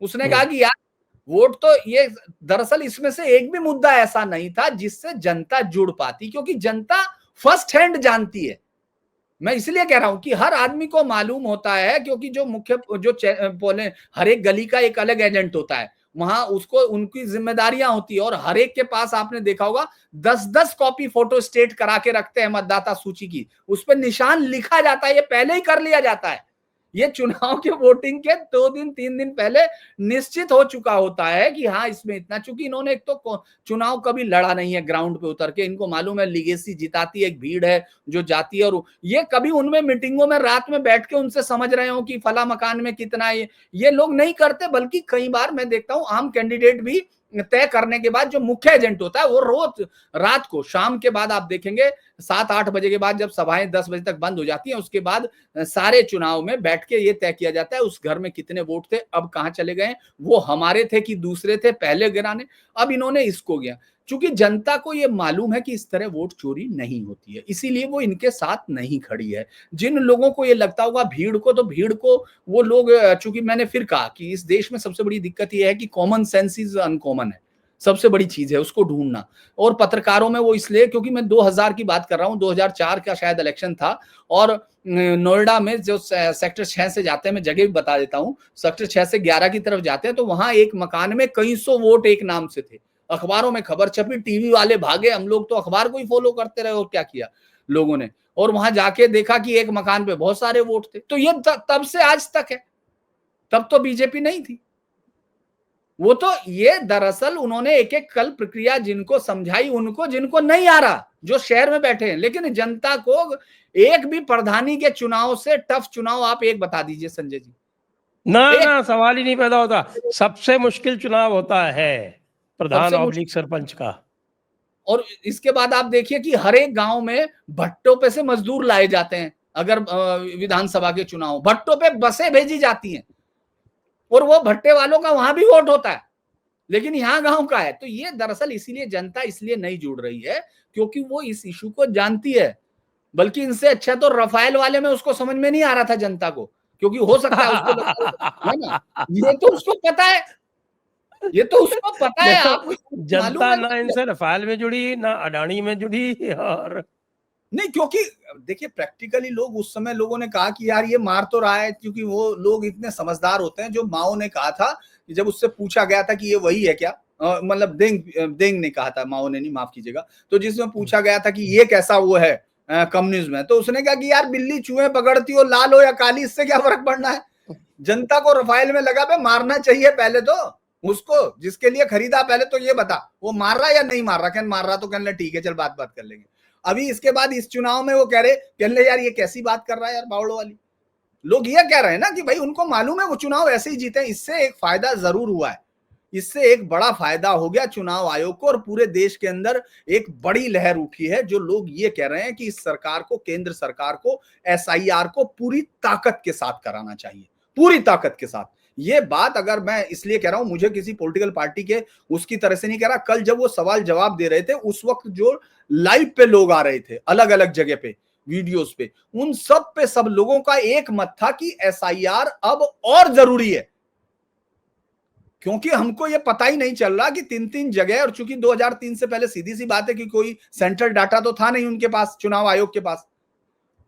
उसने कहा कि यार वोट तो ये दरअसल इसमें से एक भी मुद्दा ऐसा नहीं था जिससे जनता जुड़ पाती, क्योंकि जनता फर्स्ट हैंड जानती है। मैं इसलिए कह रहा हूं कि हर आदमी को मालूम होता है, क्योंकि जो मुख्य जो बोले हर एक गली का एक अलग एजेंट होता है, वहां उसको उनकी जिम्मेदारियां होती है और हर एक के पास आपने देखा होगा 10-10 कॉपी फोटो स्टेट करा के रखते हैं मतदाता सूची की, उस पर निशान लिखा जाता है, ये पहले ही कर लिया जाता है। ये चुनाव के वोटिंग के 2 दिन 3 दिन पहले निश्चित हो चुका होता है कि हाँ इसमें इतना, चूंकि इन्होंने एक तो चुनाव कभी लड़ा नहीं है ग्राउंड पे उतर के, इनको मालूम है लीगेसी जिताती है, एक भीड़ है जो जाती है, और ये कभी उनमें मीटिंगों में रात में बैठ के उनसे समझ रहे हो कि फला मकान में कितना है, ये लोग नहीं करते। बल्कि कई बार मैं देखता हूं आम कैंडिडेट भी तय करने के बाद जो मुख्य एजेंट होता है वो रोज रात को शाम के बाद आप देखेंगे 7-8 बजे के बाद जब सभाएं 10 बजे तक बंद हो जाती हैं, उसके बाद सारे चुनाव में बैठ के ये तय किया जाता है उस घर में कितने वोट थे, अब कहां चले गए, वो हमारे थे कि दूसरे थे, पहले गिराने, अब इन्होंने इसको गया। चूंकि जनता को ये मालूम है कि इस तरह वोट चोरी नहीं होती है, इसीलिए वो इनके साथ नहीं खड़ी है। जिन लोगों को ये लगता होगा भीड़ को, तो भीड़ को वो लोग, चूंकि मैंने फिर कहा कि इस देश में सबसे बड़ी दिक्कत ये है कि कॉमन सेंस इज अनकॉमन है, सबसे बड़ी चीज है उसको ढूंढना। और पत्रकारों में वो इसलिए क्योंकि मैं 2000 की बात कर रहा हूं, 2004 का शायद इलेक्शन था, और नोएडा में जो सेक्टर 6 से जाते हैं, मैं जगह भी बता देता हूं, सेक्टर 6 से 11 की तरफ जाते हैं तो वहां एक मकान में कई सौ वोट एक नाम से थे। अखबारों में खबर छपी, टीवी वाले भागे, हम लोग तो अखबार को ही फॉलो करते रहे, और क्या किया लोगों ने, और वहां जाके देखा कि एक मकान पे बहुत सारे वोट थे। तो ये तब से आज तक है, तब तो बीजेपी नहीं थी वो, तो ये दरअसल उन्होंने एक एक कल प्रक्रिया जिनको समझाई, उनको जिनको नहीं आ रहा, जो शहर में बैठे हैं, लेकिन जनता को एक भी प्रधानी के चुनाव से टफ चुनाव आप एक बता दीजिए संजय जी। ना सवाल ही नहीं पैदा होता। सबसे मुश्किल चुनाव होता है प्रधान ऑब्लिक सरपंच का। और इसके बाद आप देखिए कि हर एक गांव में भट्टों पे से मजदूर लाए जाते हैं, अगर विधानसभा के चुनाव भट्टों पे बसें भेजी जाती हैं, और वो भट्टे वालों का वहां भी वोट होता है, लेकिन यहाँ गांव का है। तो ये दरअसल इसीलिए जनता इसलिए नहीं जुड़ रही है क्योंकि वो इस इशू को जानती है। बल्कि इनसे अच्छा तो रफाइल वाले में उसको समझ में नहीं आ रहा था जनता को, क्योंकि हो सकता है उसको है ना, ये तो उसको पता है, ये तो उसको पता है। आप जनता ना इनसे रफाल में जुड़ी, ना अडानी में जुड़ी, और नहीं, क्योंकि देखिए प्रैक्टिकली लोग उस समय लोगों ने कहा कि यार ये मार तो रहा है, क्योंकि वो लोग इतने समझदार होते हैं। जो माओ ने कहा था कि जब उससे पूछा गया था कि ये वही है क्या, मतलब देंग ने कहा था, माओ ने नहीं, माफ कीजिएगा, तो जिसमें पूछा गया था कि ये कैसा वो है कम्युनिज्म है, तो उसने कहा कि यार बिल्ली चूहे पकड़ती हो, लाल हो या काली, इससे क्या फर्क पड़ना है। जनता को रफाइल में लगा पे मारना चाहिए पहले तो उसको, जिसके लिए खरीदा, पहले तो ये बता वो मार रहा या नहीं मार रहा। कहने मार रहा तो कहने ठीक है चल बात कर लेंगे। अभी इसके बाद इस चुनाव में वो कह रहे, कहने यार ये कैसी बात कर रहा है यार बावड़ो वाली। लोग ये कह रहे हैं ना कि भाई उनको मालूम है वो चुनाव ऐसे ही जीते। इससे एक फायदा जरूर हुआ है, इससे एक बड़ा फायदा हो गया चुनाव आयोग को, और पूरे देश के अंदर एक बड़ी लहर उठी है जो लोग ये कह रहे हैं कि इस सरकार को, केंद्र सरकार को SIR को पूरी ताकत के साथ कराना चाहिए, पूरी ताकत के साथ। ये बात अगर मैं इसलिए कह रहा हूं, मुझे किसी पॉलिटिकल पार्टी के उसकी तरह से नहीं कह रहा। कल जब वो सवाल जवाब दे रहे थे उस वक्त जो लाइव पे लोग आ रहे थे अलग अलग जगह पे, वीडियोस पे, उन सब पे सब लोगों का एक मत था कि SIR अब और जरूरी है, क्योंकि हमको ये पता ही नहीं चल रहा कि 3-3 जगह, और चूंकि 2003 से पहले सीधी सी बात है कि कोई सेंट्रल डाटा तो था नहीं उनके पास, चुनाव आयोग के पास।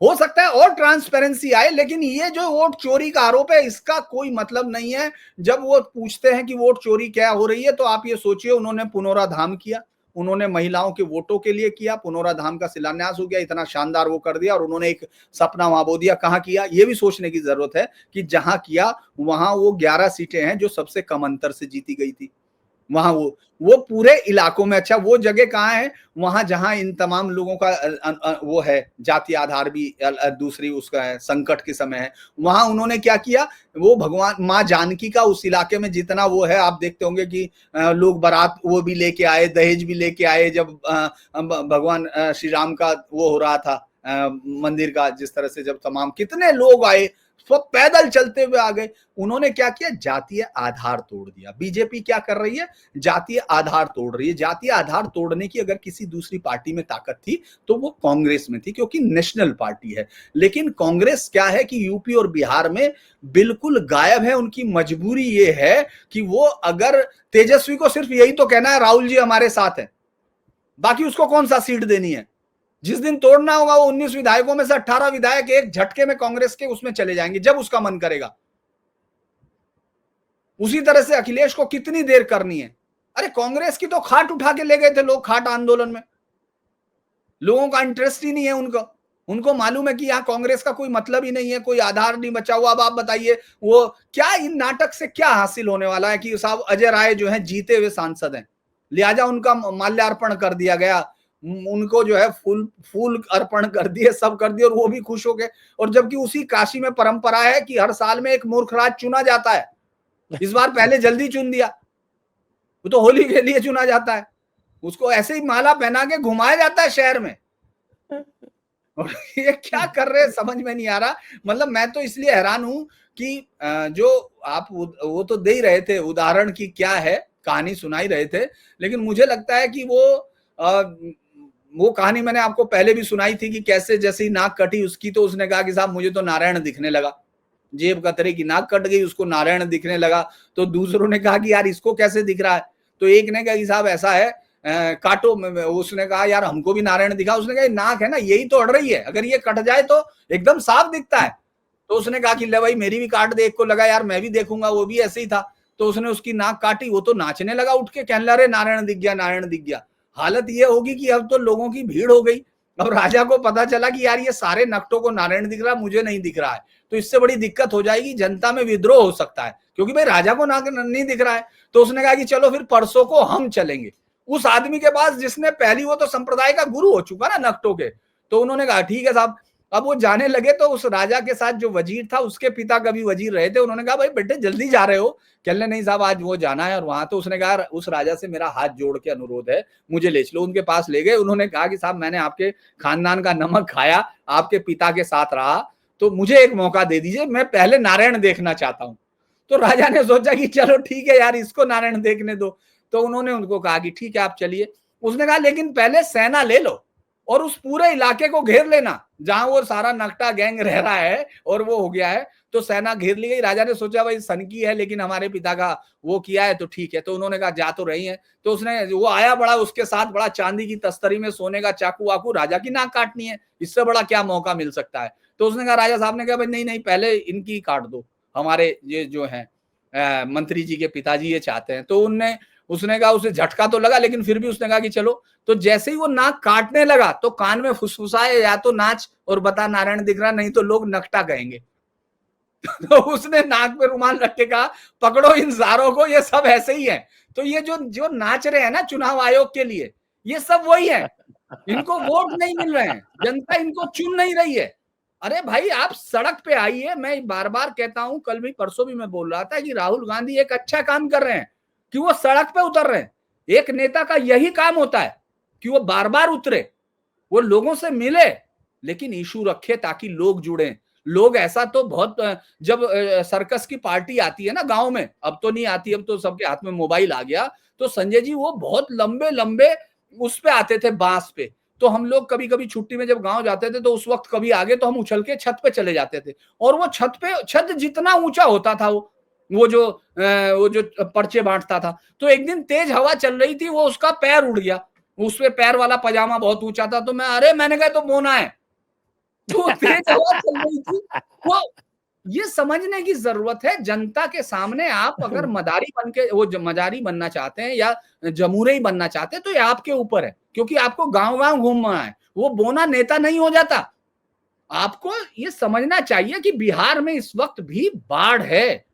हो सकता है और ट्रांसपेरेंसी आए, लेकिन ये जो वोट चोरी का आरोप है इसका कोई मतलब नहीं है। जब वो पूछते हैं कि वोट चोरी क्या हो रही है, तो आप ये सोचिए उन्होंने पुनौरा धाम किया, उन्होंने महिलाओं के वोटों के लिए किया, पुनौरा धाम का शिलान्यास हो गया, इतना शानदार वो कर दिया, और उन्होंने एक सपना माबोदिया कहाँ किया, ये भी सोचने की जरूरत है कि जहां किया वहां वो 11 सीटें हैं जो सबसे कम अंतर से जीती गई थी। वहां वो पूरे इलाकों में, अच्छा वो जगह कहाँ है, वहां जहां इन तमाम लोगों का वो है जाति आधार भी दूसरी उसका है, संकट के समय है, वहां उन्होंने क्या किया, वो भगवान माँ जानकी का उस इलाके में जितना वो है, आप देखते होंगे कि लोग बारात वो भी लेके आए, दहेज भी लेके आए, जब भगवान श्री राम का वो हो रहा था मंदिर का, जिस तरह से जब तमाम कितने लोग आए वो पैदल चलते हुए आ गए। उन्होंने क्या किया, जातीय आधार तोड़ दिया। बीजेपी क्या कर रही है, जातीय आधार तोड़ रही है। जातीय आधार तोड़ने की अगर किसी दूसरी पार्टी में ताकत थी तो वो कांग्रेस में थी, क्योंकि नेशनल पार्टी है। लेकिन कांग्रेस क्या है कि यूपी और बिहार में बिल्कुल गायब है। उनकी मजबूरी ये है कि वो, अगर तेजस्वी को सिर्फ यही तो कहना है राहुल जी हमारे साथ है, बाकी उसको कौन सा सीट देनी है। जिस दिन तोड़ना होगा वो 19 विधायकों में से 18 विधायक एक झटके में कांग्रेस के उसमें चले जाएंगे जब उसका मन करेगा। उसी तरह से अखिलेश को कितनी देर करनी है। अरे कांग्रेस की तो खाट उठा के ले गए थे लोग खाट आंदोलन में। लोगों का इंटरेस्ट ही नहीं है उनको मालूम है कि यहां कांग्रेस का कोई मतलब ही नहीं है, कोई आधार नहीं बचा हुआ। अब आप बताइए वो क्या, इन नाटक से क्या हासिल होने वाला है कि साहब अजय राय जो है जीते हुए सांसद हैं, लिहाजा उनका माल्यार्पण कर दिया गया, उनको जो है फूल अर्पण कर दिए, सब कर दिए और वो भी खुश हो गए। और जबकि उसी काशी में परंपरा है कि हर साल में एक मूर्खराज चुना जाता है। इस बार पहले जल्दी चुन दिया, वो तो होली के लिए चुना जाता है, उसको ऐसे ही माला पहना के घुमाया जाता है शहर में। और ये क्या कर रहे हैं समझ में नहीं आ रहा। मतलब मैं तो इसलिए हैरान हूं कि जो आप वो तो दे ही रहे थे उदाहरण की क्या है, कहानी सुनाई रहे थे, लेकिन मुझे लगता है कि वो कहानी मैंने आपको पहले भी सुनाई थी कि कैसे जैसे ही नाक कटी उसकी, तो उसने कहा कि साहब मुझे तो नारायण दिखने लगा। जेब कतरे की नाक कट गई, उसको नारायण दिखने लगा। तो दूसरों ने कहा कि यार इसको कैसे दिख रहा है, तो एक ने कहा कि साहब ऐसा है काटो। उसने कहा यार हमको भी नारायण दिखा। उसने कहा नाक है ना यही तो अड़ रही है, अगर ये कट जाए तो एकदम साफ दिखता है। तो उसने कहा कि ले भाई मेरी भी काट दे। एक को लगा यार मैं भी देखूंगा, वो भी ऐसे ही था। तो उसने उसकी नाक काटी, वो तो नाचने लगा उठ के, कहने लगा नारायण दिख गया, नारायण दिख गया। हालत ये होगी कि अब तो लोगों की भीड़ हो गई। अब राजा को पता चला कि यार ये सारे नकटों को नारायण दिख रहा है, मुझे नहीं दिख रहा है, तो इससे बड़ी दिक्कत हो जाएगी, जनता में विद्रोह हो सकता है, क्योंकि भाई राजा को नाक नहीं दिख रहा है। तो उसने कहा कि चलो फिर परसों को हम चलेंगे उस आदमी के पास जिसने पहली, वो तो संप्रदाय का गुरु हो चुका ना नकटों के। तो उन्होंने कहा ठीक है साहब। अब वो जाने लगे तो उस राजा के साथ जो वजीर था, उसके पिता कभी वजीर रहे थे, उन्होंने कहा भाई बेटे जल्दी जा रहे हो? कहने नहीं साहब आज वो जाना है और वहां। तो उसने कहा उस राजा से मेरा हाथ जोड़ के अनुरोध है, मुझे ले चलो। उनके पास ले गए। उन्होंने कहा कि साहब मैंने आपके खानदान का नमक खाया, आपके पिता के साथ रहा, तो मुझे एक मौका दे दीजिए, मैं पहले नारायण देखना चाहता हूं। तो राजा ने सोचा कि चलो ठीक है यार इसको नारायण देखने दो। तो उन्होंने उनको कहा कि ठीक है आप चलिए। उसने कहा लेकिन पहले सेना ले लो और उस पूरे इलाके को घेर लेना जहां वो सारा नकटा गैंग रह रहा है और वो हो गया है। तो सेना घेर ली गई। राजा ने सोचा भाई सनकी है लेकिन हमारे पिता का वो किया है तो ठीक है। तो उन्होंने कहा जा तो रही है। तो उसने, वो आया बड़ा, उसके साथ बड़ा चांदी की तस्तरी में सोने का चाकू वाकू, राजा की नाक काटनी है, इससे बड़ा क्या मौका मिल सकता है। तो उसने कहा, राजा साहब ने कहा भाई नहीं नहीं पहले इनकी काट दो, हमारे ये जो है मंत्री जी के पिताजी ये चाहते हैं। तो उसने कहा, उसे झटका तो लगा लेकिन फिर भी उसने कहा कि चलो। तो जैसे ही वो नाक काटने लगा तो कान में फुसफुसाए, या तो नाच और बता नारायण दिख रहा, नहीं तो लोग नकटा कहेंगे। तो उसने नाक पे रुमाल रख के कहा पकड़ो इन सारों को, ये सब ऐसे ही है। तो ये जो नाच रहे हैं ना चुनाव आयोग के लिए, ये सब वही है। इनको वोट नहीं मिल रहे हैं, जनता इनको चुन नहीं रही है। अरे भाई आप सड़क पे आइए। मैं बार बार कहता हूं, कल भी परसों भी मैं बोल रहा था कि राहुल गांधी एक अच्छा काम कर रहे हैं कि वो सड़क पे उतर रहे हैं। एक नेता का यही काम होता है कि वो बार बार उतरे, वो लोगों से मिले, लेकिन इशू रखे ताकि लोग जुड़े। लोग ऐसा तो बहुत, जब सर्कस की पार्टी आती है ना गांव में, अब तो नहीं आती, अब तो सबके हाथ में मोबाइल आ गया। तो संजय जी वो बहुत लंबे लंबे उस पे आते थे, बांस पे। तो हम लोग कभी कभी छुट्टी में जब गांव जाते थे तो उस वक्त कभी आगे तो हम उछल के छत पे चले जाते थे। और वो छत जितना ऊंचा होता था वो जो पर्चे बांटता था। तो एक दिन तेज हवा चल रही थी, वो उसका पैर उड़ गया, उस पे पैर वाला पजामा बहुत ऊंचा था। तो मैंने कहा तो मोना है। तो तेज हवा चल रही थी। वो ये समझने की जरूरत है, जनता के सामने आप अगर मदारी बन के, वो मदारी बनना चाहते हैं या जमूरे बनना चाहते हैं, तो ये आपके ऊपर है, क्योंकि आपको गांव गांव घूमना है। वो बोना नेता नहीं हो जाता। आपको ये समझना चाहिए कि बिहार में इस वक्त भी बाढ़ है।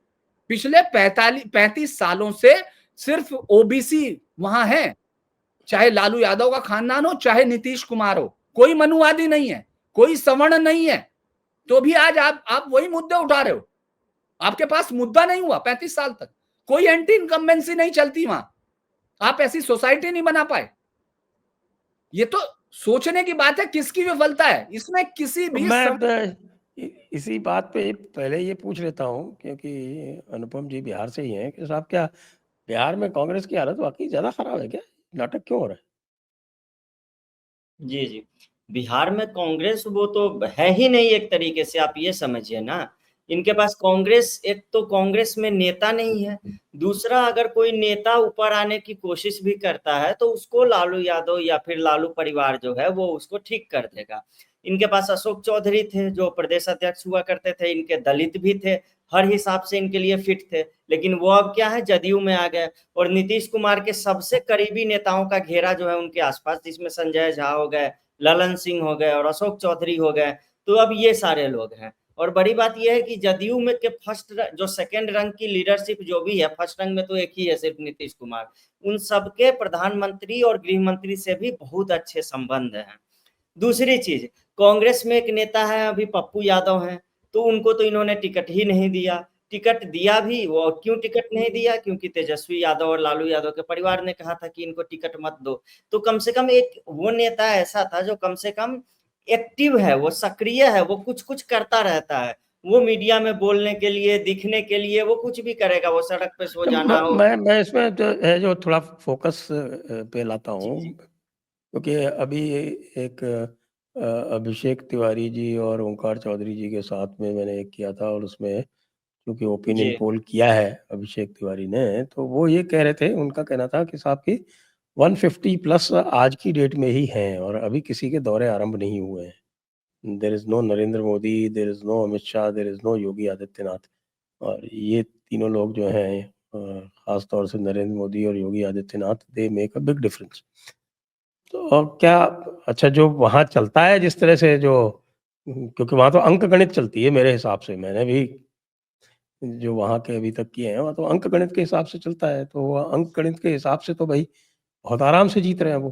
पिछले 35 सालों से सिर्फ ओबीसी वहां है, चाहे लालू यादव का खानदान हो, चाहे नीतीश कुमार हो, कोई मनुवादी नहीं है, कोई सवर्ण नहीं है। तो भी आज आप वही मुद्दे उठा रहे हो। आपके पास मुद्दा नहीं हुआ 35 साल तक, कोई एंटी इनकम्बेंसी नहीं चलती वहां, आप ऐसी सोसाइटी नहीं बना पाए। ये तो सोचने की बात है, किसकी विफलता है इसमें? किसी भी मैं इसी बात पे पहले ये पूछ लेता हूँ, क्योंकि अनुपम जी बिहार से ही हैं, कि साहब क्या बिहार में कांग्रेस की हालत वाकई ज्यादा खराब है क्या? नाटक क्यों हो रहा है? जी, जी। बिहार में कांग्रेस वो तो है ही नहीं, एक तरीके से आप ये समझिए ना। इनके पास कांग्रेस, एक तो कांग्रेस में नेता नहीं है, दूसरा अगर कोई नेता ऊपर आने की कोशिश भी करता है तो उसको लालू यादव या फिर लालू परिवार जो है वो उसको ठीक कर देगा। इनके पास अशोक चौधरी थे जो प्रदेश अध्यक्ष हुआ करते थे, इनके दलित भी थे, हर हिसाब से इनके लिए फिट थे, लेकिन वो अब क्या है, जदयू में आ गए। और नीतीश कुमार के सबसे करीबी नेताओं का घेरा जो है उनके आसपास, जिसमें संजय झा हो गए, ललन सिंह हो गए और अशोक चौधरी हो गए, तो अब ये सारे लोग हैं। और बड़ी बात यह है कि जदयू में के फर्स्ट जो सेकंड रंग की लीडरशिप जो भी है, फर्स्ट रंग में तो एक ही है सिर्फ, नीतीश कुमार, उन सबके प्रधानमंत्री और गृह मंत्री से भी बहुत अच्छे संबंध हैं। दूसरी चीज, कांग्रेस में एक नेता है अभी पप्पू यादव हैं, तो उनको तो इन्होंने टिकट ही नहीं दिया। टिकट दिया भी वो क्यों टिकट नहीं दिया, क्योंकि तेजस्वी यादव और लालू यादव के परिवार ने कहा था कि इनको टिकट मत दो। तो कम से कम एक वो नेता ऐसा था जो कम से कम एक्टिव है, वो सक्रिय है, वो कुछ कुछ करता रहता है। वो मीडिया में बोलने के लिए, दिखने के लिए वो कुछ भी करेगा, वो सड़क पे सो जाना हो। मैं इसमें जो है जो थोड़ा फोकस पे लाता हूँ, जी, क्योंकि अभी एक अभिषेक तिवारी जी और ओंकार चौधरी जी के साथ में मैंने एक किया था, और उसमें क्योंकि ओपिनियन जी, पोल किया है अभिषेक तिवारी ने, तो वो ये कह रहे थे, उनका कहना था कि साहब की 150 प्लस आज की डेट में ही हैं और अभी किसी के दौरे आरंभ नहीं हुए हैं। There is no Narendra Modi, there is no Amit Shah, there is no Yogi Adityanath. और ये तीनों लोग जो हैं, खास तौर से नरेंद्र मोदी और Yogi Adityanath, they make a big difference. तो और क्या, अच्छा जो वहाँ चलता है जिस तरह से, जो क्योंकि वहाँ तो अंक गणित चलती है मेरे हिसाब से, मैंने भी जो वहाँ के अभी तक किए हैं वहाँ तो अंक गणित के हिसाब से चलता है, तो वो अंक गणित के हिसाब से तो भाई बहुत आराम से जीत रहे हैं वो।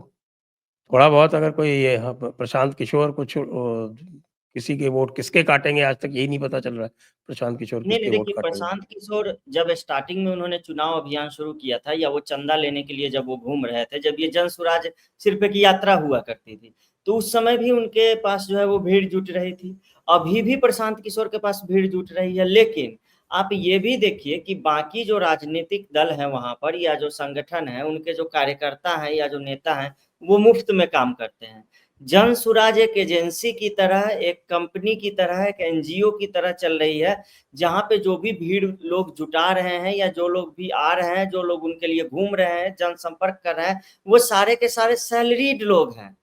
थोड़ा बहुत अगर कोई ये प्रशांत किशोर कुछ किसी के वोट किसके काटेंगे आज तक यही नहीं पता चल रहा है, प्रशांत किशोर नहीं, नहीं, किसके वोट देखिए काटेंगे। प्रशांत किशोर जब स्टार्टिंग में उन्होंने चुनाव अभियान शुरू किया था, या वो चंदा लेने के लिए जब वो घूम रहे थे, जब ये जन स्वराज सिर्फ एक यात्रा हुआ करती थी, तो उस समय भी उनके पास जो है वो भीड़ जुट रही थी। अभी भी प्रशांत किशोर के पास भीड़ जुट रही है, लेकिन आप ये भी देखिए कि बाकी जो राजनीतिक दल है वहां पर, या जो संगठन है, उनके जो कार्यकर्ता हैं या जो नेता हैं, वो मुफ्त में काम करते हैं। जन स्वराज एक एजेंसी की तरह, एक कंपनी की तरह, एक एनजीओ की तरह चल रही है, जहाँ पे जो भी भीड़ लोग जुटा रहे हैं या जो लोग भी आ रहे हैं, जो लोग उनके लिए घूम रहे हैं, जनसंपर्क कर रहे हैं, वो सारे के सारे सैलरीड लोग हैं,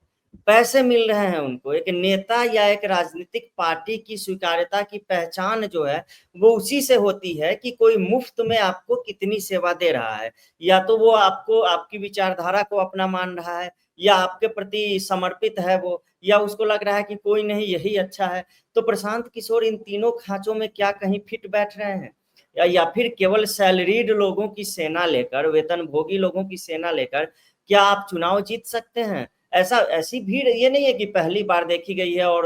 पैसे मिल रहे हैं उनको। एक नेता या एक राजनीतिक पार्टी की स्वीकार्यता की पहचान जो है वो उसी से होती है कि कोई मुफ्त में आपको कितनी सेवा दे रहा है, या तो वो आपको आपकी विचारधारा को अपना मान रहा है, या आपके प्रति समर्पित है वो, या उसको लग रहा है कि कोई नहीं यही अच्छा है। तो प्रशांत किशोर इन तीनों खांचों में क्या कहीं फिट बैठ रहे हैं, या फिर केवल सैलरीड लोगों की सेना लेकर, वेतनभोगी लोगों की सेना लेकर क्या आप चुनाव जीत सकते हैं? ऐसा ऐसी भीड़ ये नहीं है कि पहली बार देखी गई है और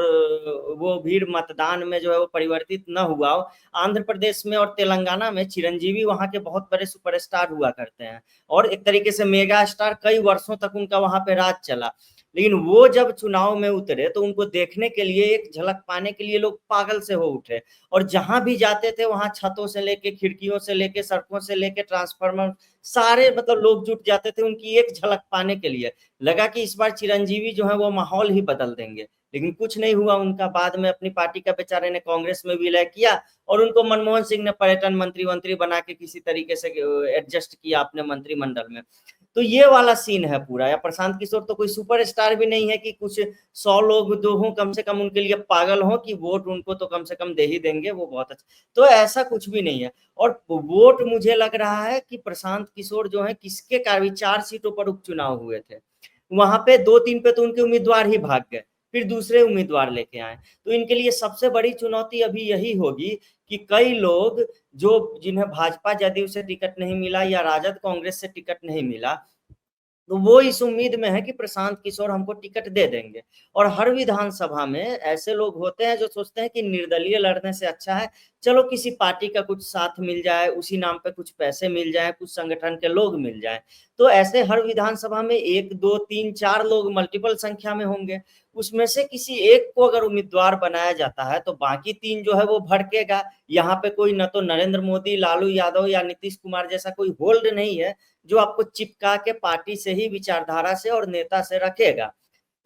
वो भीड़ मतदान में जो है वो परिवर्तित न हुआ हो। आंध्र प्रदेश में और तेलंगाना में चिरंजीवी वहाँ के बहुत बड़े सुपरस्टार हुआ करते हैं, और एक तरीके से मेगा स्टार, कई वर्षों तक उनका वहाँ पे राज चला। लेकिन वो जब चुनाव में उतरे तो उनको देखने के लिए, एक झलक पाने के लिए लोग पागल से हो उठे, और जहां भी जाते थे वहां छतों से लेके, खिड़कियों से लेके, सड़कों से लेके, ट्रांसफार्मर, सारे मतलब लोग जुट जाते थे उनकी एक झलक पाने के लिए। लगा कि इस बार चिरंजीवी जो है वो माहौल ही बदल देंगे, लेकिन कुछ नहीं हुआ उनका। बाद में अपनी पार्टी का बेचारे ने कांग्रेस में विलय किया, और उनको मनमोहन सिंह ने पर्यटन मंत्री मंत्री बना के किसी तरीके से एडजस्ट किया अपने मंत्रिमंडल में। तो ये वाला सीन है पूरा। या प्रशांत किशोर तो कोई सुपरस्टार भी नहीं है कि कुछ 100 लोग जो हों कम से कम उनके लिए पागल हों कि वोट उनको तो कम से कम दे ही देंगे, वो बहुत अच्छा। तो ऐसा कुछ भी नहीं है। और वोट मुझे लग रहा है कि प्रशांत किशोर जो है, किसके कारण 4 सीटों पर उपचुनाव हुए थे, वहां पे 2-3 पे तो उनके उम्मीदवार ही भाग गए, फिर दूसरे उम्मीदवार लेके आए। तो इनके लिए सबसे बड़ी चुनौती अभी यही होगी कि कई लोग जो, जिन्हें भाजपा जदयू से टिकट नहीं मिला या राजद कांग्रेस से टिकट नहीं मिला, तो वो इस उम्मीद में है कि प्रशांत किशोर हमको टिकट दे देंगे। और हर विधानसभा में ऐसे लोग होते हैं जो सोचते हैं कि निर्दलीय लड़ने से अच्छा है चलो किसी पार्टी का कुछ साथ मिल जाए, उसी नाम पे कुछ पैसे मिल जाए, कुछ संगठन के लोग मिल जाए, तो ऐसे हर विधानसभा में 1, 2, 3, 4 लोग मल्टीपल संख्या में होंगे। उसमें से किसी एक को अगर उम्मीदवार बनाया जाता है तो बाकी 3 जो है वो भड़केगा। यहाँ पे कोई न तो नरेंद्र मोदी, लालू यादव या नीतीश कुमार जैसा कोई होल्ड नहीं है जो आपको चिपका के पार्टी से ही, विचारधारा से और नेता से रखेगा।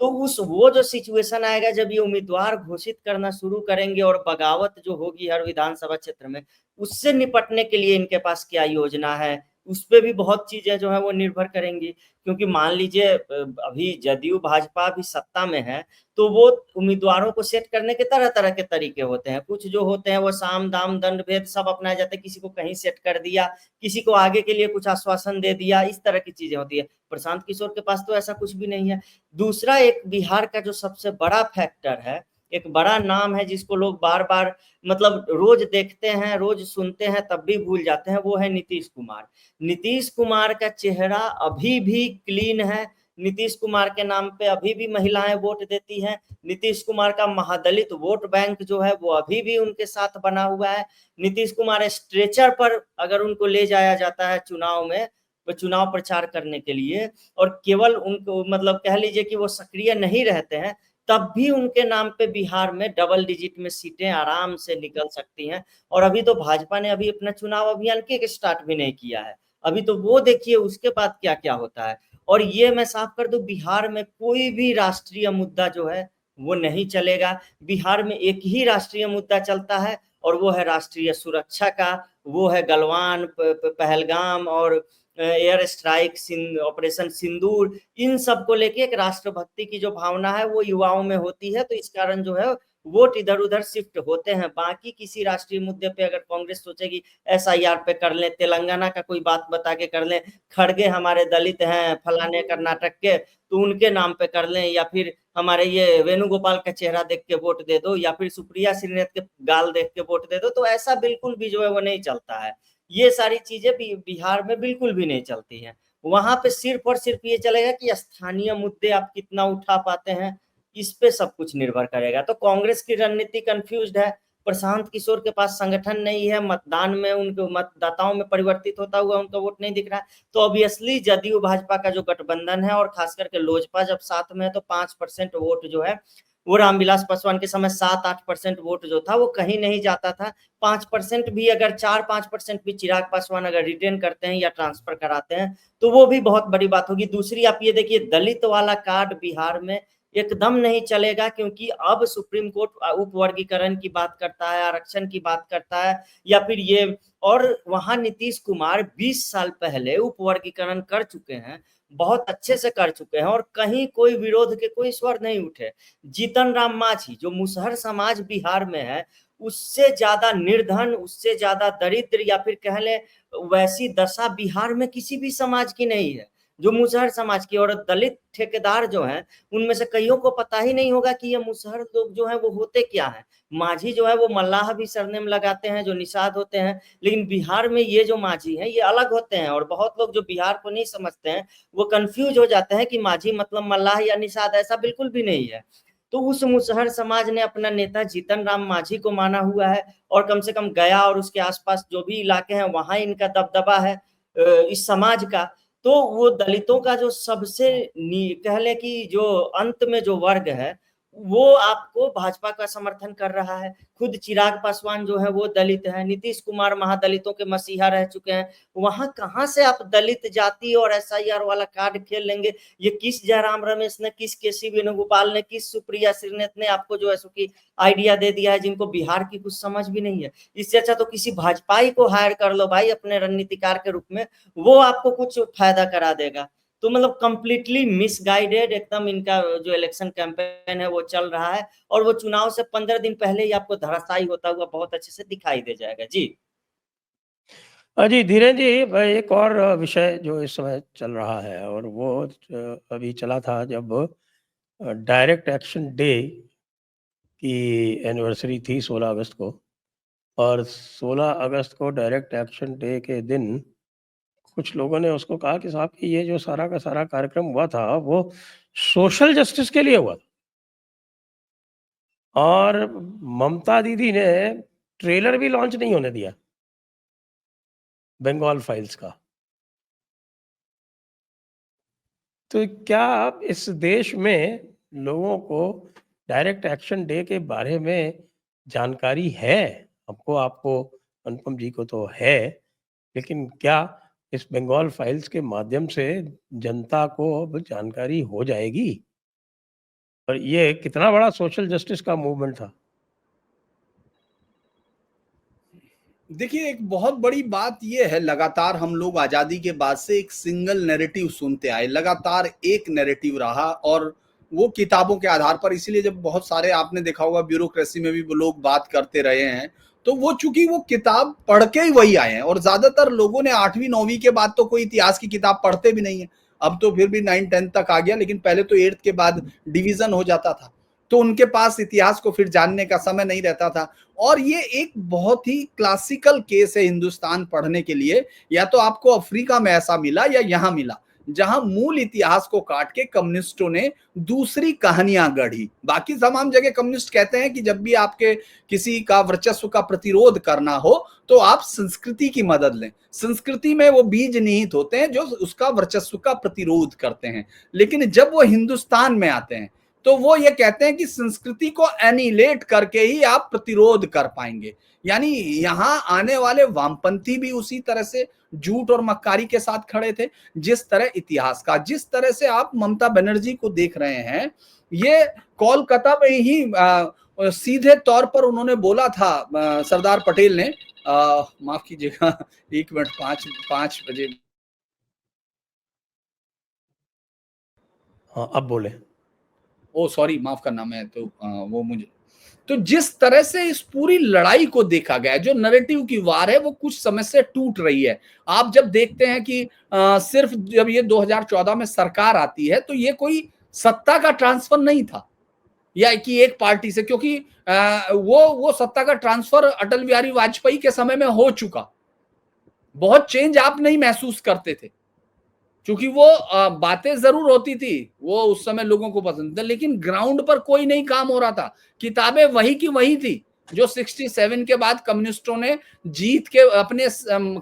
तो वो जो सिचुएशन आएगा जब ये उम्मीदवार घोषित करना शुरू करेंगे और बगावत जो होगी हर विधानसभा क्षेत्र में, उससे निपटने के लिए इनके पास क्या योजना है, उस पे भी बहुत चीजें जो है वो निर्भर करेंगी। क्योंकि मान लीजिए अभी जदयू भाजपा भी सत्ता में है, तो वो उम्मीदवारों को सेट करने के तरह तरह के तरीके होते हैं। कुछ जो होते हैं वो साम दाम दंड भेद सब अपनाए जाते हैं, किसी को कहीं सेट कर दिया, किसी को आगे के लिए कुछ आश्वासन दे दिया, इस तरह की चीजें होती है। प्रशांत किशोर के पास तो ऐसा कुछ भी नहीं है। दूसरा, एक बिहार का जो सबसे बड़ा फैक्टर है, एक बड़ा नाम है जिसको लोग बार बार मतलब रोज देखते हैं, रोज सुनते हैं, तब भी भूल जाते हैं, वो है नीतीश कुमार। नीतीश कुमार का चेहरा अभी भी क्लीन है, नीतीश कुमार के नाम पे अभी भी महिलाएं वोट देती हैं, नीतीश कुमार का महादलित वोट बैंक जो है वो अभी भी उनके साथ बना हुआ है। नीतीश कुमार स्ट्रेचर पर अगर उनको ले जाया जाता है चुनाव में, चुनाव प्रचार करने के लिए, और केवल उनको मतलब कह लीजिए कि वो सक्रिय नहीं रहते हैं, तब भी उनके नाम पे बिहार में डबल डिजिट में सीटें आराम से निकल सकती हैं। और अभी तो भाजपा ने अभी अपना चुनाव अभियान के स्टार्ट भी नहीं किया है, अभी तो वो देखिए उसके बाद क्या क्या होता है। और ये मैं साफ कर दूं, बिहार में कोई भी राष्ट्रीय मुद्दा जो है वो नहीं चलेगा। बिहार में एक ही राष्ट्रीय मुद्दा चलता है और वो है राष्ट्रीय सुरक्षा का, वो है गलवान, पहलगाम और एयर स्ट्राइक, ऑपरेशन सिंदूर, इन सब को लेके एक राष्ट्रभक्ति की जो भावना है वो युवाओं में होती है, तो इस कारण जो है वोट इधर उधर शिफ्ट होते हैं। बाकी किसी राष्ट्रीय मुद्दे पे अगर कांग्रेस सोचेगी एसआईआर पे कर लें, तेलंगाना का कोई बात बता के कर लें, खड़गे हमारे दलित हैं फलाने कर्नाटक के, तो उनके नाम पे कर लें, या फिर हमारे ये वेणुगोपाल का चेहरा देख के वोट दे दो, या फिर सुप्रिया श्रीनाथ के गाल देख के वोट दे दो, तो ऐसा बिल्कुल भी जो है वो नहीं चलता है। ये सारी चीजें बिहार में बिल्कुल भी नहीं चलती हैं। वहां पे सिर्फ और सिर्फ ये चलेगा कि स्थानीय मुद्दे आप कितना उठा पाते हैं, इस पे सब कुछ निर्भर करेगा। तो कांग्रेस की रणनीति कंफ्यूज्ड है, प्रशांत किशोर के पास संगठन नहीं है, मतदान में उनके मतदाताओं में परिवर्तित होता हुआ उनका वोट नहीं दिख रहा है। तो ऑब्वियसली जदयू भाजपा का जो गठबंधन है और खास करके लोजपा जब साथ में है, तो 5% वोट जो है वो रामविलास पासवान के समय 7-8% वोट जो था वो कहीं नहीं जाता था। 5% भी अगर 4-5% भी चिराग पासवान अगर रिटेन करते हैं या ट्रांसफर कराते हैं तो वो भी बहुत बड़ी बात होगी। दूसरी आप ये देखिए, दलित वाला कार्ड बिहार में एकदम नहीं चलेगा, क्योंकि अब सुप्रीम कोर्ट उपवर्गीकरण की बात करता है, आरक्षण की बात करता है, या फिर ये, और वहां नीतीश कुमार 20 साल पहले उपवर्गीकरण कर चुके हैं, बहुत अच्छे से कर चुके हैं, और कहीं कोई विरोध के कोई स्वर नहीं उठे। जीतन राम मांझी जो मुसहर समाज बिहार में है, उससे ज्यादा निर्धन, उससे ज्यादा दरिद्र, या फिर कह ले वैसी दशा बिहार में किसी भी समाज की नहीं है जो मुसहर समाज की। और दलित ठेकेदार जो हैं उनमें से कईयों को पता ही नहीं होगा कि ये मुसहर लोग जो हैं वो होते क्या हैं। मांझी जो है वो मल्लाह भी सरनेम लगाते हैं जो निषाद होते हैं, लेकिन बिहार में ये जो मांझी हैं ये अलग होते हैं। और बहुत लोग जो बिहार को नहीं समझते हैं वो कंफ्यूज हो जाते हैं कि मांझी मतलब मल्लाह या निषाद, ऐसा बिल्कुल भी नहीं है। तो उस मुसहर समाज ने अपना नेता जीतन राम मांझी को माना हुआ है, और कम से कम गया और उसके आसपास जो भी इलाके हैं वहां इनका दबदबा है इस समाज का। तो वो दलितों का जो सबसे कह ले कि जो अंत में जो वर्ग है वो आपको भाजपा का समर्थन कर रहा है। खुद चिराग पासवान जो है वो दलित है, नीतीश कुमार महादलितों के मसीहा रह चुके हैं। वहां कहां से आप दलित जाति और एसआईआर वाला कार्ड खेल लेंगे? ये किस जयराम रमेश ने, किस केसी वेणुगोपाल ने, किस सुप्रिया श्रीनाथ ने आपको जो है सो की आइडिया दे दिया है, जिनको बिहार की कुछ समझ भी नहीं है। इससे अच्छा तो किसी भाजपाई को हायर कर लो भाई अपने रणनीतिकार के रूप में, वो आपको कुछ फायदा करा देगा। तो मतलब कंप्लीटली मिसगाइडेड एकदम इनका जो इलेक्शन कैंपेन है वो चल रहा है, और वो चुनाव से 15 दिन पहले ही आपको धराशायी होता हुआ बहुत अच्छे से दिखाई दे जाएगा। जी जी धीरेन्द्र जी, एक और विषय जो इस समय चल रहा है, और वो अभी चला था जब डायरेक्ट एक्शन डे की एनिवर्सरी थी 16 अगस्त को, और 16 अगस्त को डायरेक्ट एक्शन डे के दिन कुछ लोगों ने उसको कहा कि साहब कि ये जो सारा का सारा कार्यक्रम हुआ था वो सोशल जस्टिस के लिए हुआ था। और ममता दीदी ने ट्रेलर भी लॉन्च नहीं होने दिया बंगाल फाइल्स का। तो क्या आप इस देश में लोगों को डायरेक्ट एक्शन डे के बारे में जानकारी है? हमको, आपको, अनुपम जी को तो है, लेकिन क्या इस बंगाल फाइल्स के माध्यम से जनता को अब जानकारी हो जाएगी? और ये कितना बड़ा सोशल जस्टिस का मूवमेंट था। देखिए, एक बहुत बड़ी बात यह है, लगातार हम लोग आजादी के बाद से एक सिंगल नैरेटिव सुनते आए, लगातार एक नैरेटिव रहा, और वो किताबों के आधार पर। इसीलिए जब बहुत सारे, आपने देखा होगा ब्यूरोक्रेसी में भी वो लोग बात करते रहे हैं, तो वो चूंकि वो किताब पढ़ के ही वही आए हैं, और ज्यादातर लोगों ने 8वीं 9वीं के बाद तो कोई इतिहास की किताब पढ़ते भी नहीं है। अब तो फिर भी 9 10 तक आ गया, लेकिन पहले तो 8th के बाद डिवीजन हो जाता था, तो उनके पास इतिहास को फिर जानने का समय नहीं रहता था। और ये एक बहुत ही क्लासिकल केस है हिंदुस्तान पढ़ने के लिए। या तो आपको अफ्रीका में ऐसा मिला या यहां मिला, जहां मूल इतिहास को काट के कम्युनिस्टों ने दूसरी कहानियां गढ़ी। बाकी तमाम जगह कम्युनिस्ट कहते हैं कि जब भी आपके किसी का वर्चस्व का प्रतिरोध करना हो तो आप संस्कृति की मदद लें, संस्कृति में वो बीज निहित होते हैं जो उसका वर्चस्व का प्रतिरोध करते हैं। लेकिन जब वो हिंदुस्तान में आते हैं तो वो ये कहते हैं कि संस्कृति को एनिलेट करके ही आप प्रतिरोध कर पाएंगे। यानी यहां आने वाले वामपंथी भी उसी तरह से झूठ और मक्कारी के साथ खड़े थे, जिस तरह इतिहास का, जिस तरह से आप ममता बनर्जी को देख रहे हैं। ये कोलकाता में ही सीधे तौर पर उन्होंने बोला था, सरदार पटेल ने, माफ कीजिएगा 1 मिनट, 5 बजे। हाँ, अब बोले। ओ सॉरी, माफ करना, मैं तो वो मुझे, तो जिस तरह से इस पूरी लड़ाई को देखा गया है, जो नैरेटिव की वार है वो कुछ समय से टूट रही है। आप जब देखते हैं कि सिर्फ जब ये 2014 में सरकार आती है तो ये कोई सत्ता का ट्रांसफर नहीं था, या कि एक पार्टी से, क्योंकि वो सत्ता का ट्रांसफर अटल बिहारी वाजपेयी के समय में हो चुका। बहुत चेंज आप नहीं महसूस करते थे, क्योंकि वो बातें जरूर होती थी, वो उस समय लोगों को पसंद था, लेकिन ग्राउंड पर कोई नहीं काम हो रहा था। किताबें वही की वही थी जो 67 के बाद कम्युनिस्टों ने जीत के अपने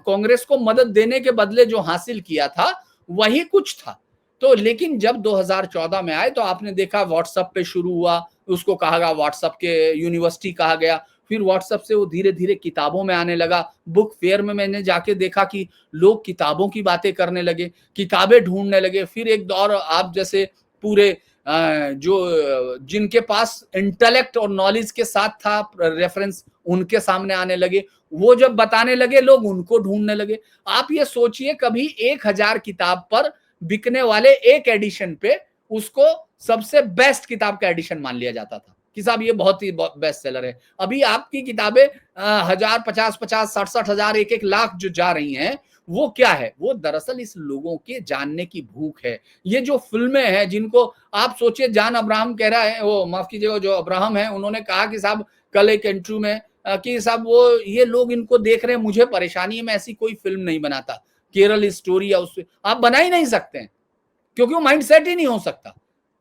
कांग्रेस को मदद देने के बदले जो हासिल किया था वही कुछ था। तो लेकिन जब 2014 में आए तो आपने देखा व्हाट्सएप पे शुरू हुआ, उसको कहा गया व्हाट्सएप के यूनिवर्सिटी कहा गया, फिर व्हाट्सएप से वो धीरे धीरे किताबों में आने लगा। बुक फेयर में मैंने जाके देखा कि लोग किताबों की बातें करने लगे, किताबें ढूंढने लगे। फिर एक दौर आप जैसे पूरे जो जिनके पास इंटेलेक्ट और नॉलेज के साथ था रेफरेंस, उनके सामने आने लगे, वो जब बताने लगे लोग उनको ढूंढने लगे। आप ये सोचिए, कभी 1000 किताब पर बिकने वाले एक एडिशन पे उसको सबसे बेस्ट किताब का एडिशन मान लिया जाता था कि साहब ये बहुत ही बेस्ट सेलर है। अभी आपकी किताबें 1000, 50, 60 हजार, 1 लाख जो जा रही हैं, वो क्या है? वो दरअसल इस लोगों के जानने की भूख है। ये जो फिल्में हैं जिनको आप सोचिए, जॉन अब्राहम कह रहा है, वो माफ कीजिएगा, जो अब्राहम है, उन्होंने कहा कि साहब कल एक इंटरव्यू में कि साहब वो ये लोग इनको देख रहे हैं, मुझे परेशानी है, मैं ऐसी कोई फिल्म नहीं बनाता, केरल स्टोरी या उससे आप बना ही नहीं सकते हैं, क्योंकि वो माइंडसेट ही नहीं हो सकता।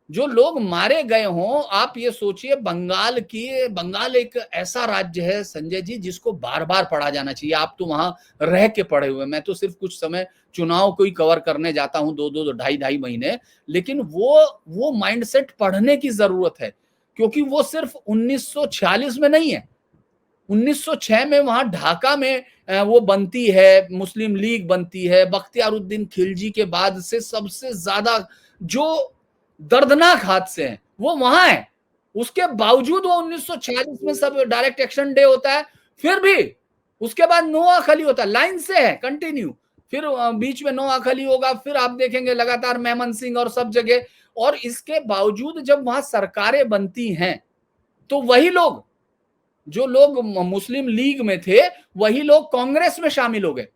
जो लोग मारे गए हों, आप ये सोचिए, बंगाल एक ऐसा राज्य है संजय जी जिसको बार बार पढ़ा जाना चाहिए। आप तो वहां रह के पढ़े हुए, मैं तो सिर्फ कुछ समय चुनाव को ही कवर करने जाता हूं, 2 ढाई महीने, लेकिन वो माइंडसेट पढ़ने की जरूरत है, क्योंकि वो सिर्फ 1946 में नहीं है। 1906 में वहां ढाका में वो बनती है, मुस्लिम लीग बनती है। बख्तियारुद्दीन खिलजी के बाद से सबसे ज्यादा जो दर्दनाक हादसे हैं वो वहां है। उसके बावजूद वो 1946 में सब डायरेक्ट एक्शन डे होता है, फिर भी उसके बाद नोआखली होता है, लाइन से है कंटिन्यू, फिर बीच में नोआखली होगा, फिर आप देखेंगे लगातार मेमन सिंह और सब जगह। और इसके बावजूद जब वहां सरकारें बनती हैं तो वही लोग, जो लोग मुस्लिम लीग में थे, वही लोग कांग्रेस में शामिल हो गए।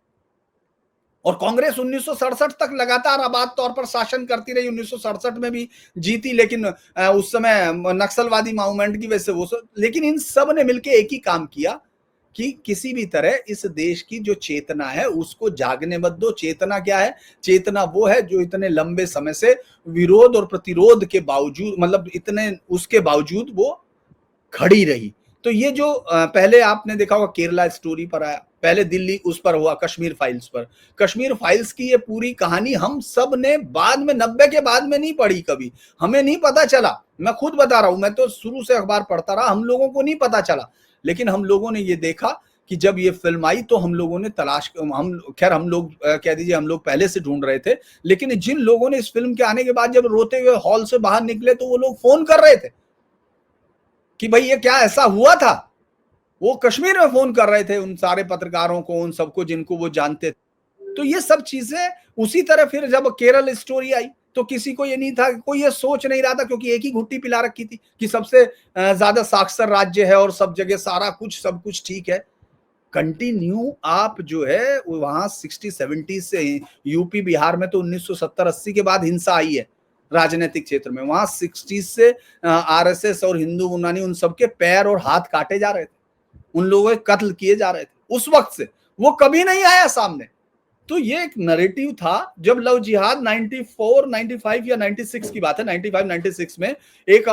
और कांग्रेस 1967 तक लगातार आबाद तौर पर शासन करती रही, 1967 में भी जीती, लेकिन उस समय नक्सलवादी मूवमेंट की वजह से वो लेकिन इन सब ने मिलकर एक ही काम किया कि किसी भी तरह इस देश की जो चेतना है उसको जागने मत दो। चेतना क्या है? चेतना वो है जो इतने लंबे समय से विरोध और प्रतिरोध के बावजूद, मतलब इतने उसके बावजूद वो खड़ी रही, तो ये जो पहले आपने देखा होगा केरला स्टोरी पर आया, पहले दिल्ली उस पर हुआ, कश्मीर फाइल्स पर। कश्मीर फाइल्स की ये पूरी कहानी हम सब ने बाद में 90 के बाद में नहीं पढ़ी कभी, हमें नहीं पता चला। मैं खुद बता रहा हूं, मैं तो शुरू से अखबार पढ़ता रहा, हम लोगों को नहीं पता चला। लेकिन हम लोगों ने ये देखा कि जब ये फिल्म आई तो हम लोगों ने तलाश, हम लोग कह दीजिए हम लोग पहले से ढूंढ रहे थे, लेकिन जिन लोगों ने इस फिल्म के आने के बाद जब रोते हुए हॉल से बाहर निकले तो वो लोग फोन कर रहे थे कि भाई ये क्या ऐसा हुआ था। वो कश्मीर में फोन कर रहे थे उन सारे पत्रकारों को, उन सबको जिनको वो जानते थे। तो ये सब चीजें उसी तरह फिर जब केरल स्टोरी आई तो किसी को ये नहीं था, कोई ये सोच नहीं रहा था, क्योंकि एक ही घुट्टी पिला रखी थी कि सबसे ज्यादा साक्षर राज्य है और सब जगह सारा कुछ सब कुछ ठीक है। कंटिन्यू आप जो है वहां 60-70 से यूपी बिहार में तो 1970-80 के बाद हिंसा आई है राजनीतिक क्षेत्र में, वहां 60 से आरएसएस और हिंदू मुन्नानी उन सबके पैर और हाथ काटे जा रहे थे, उन लोगों के कत्ल किए जा रहे थे। उस वक्त से वो कभी नहीं आया सामने। तो ये एक नैरेटिव था। जब लव जिहाद 94, 95 या 96 की बात है, 95, 96 में एक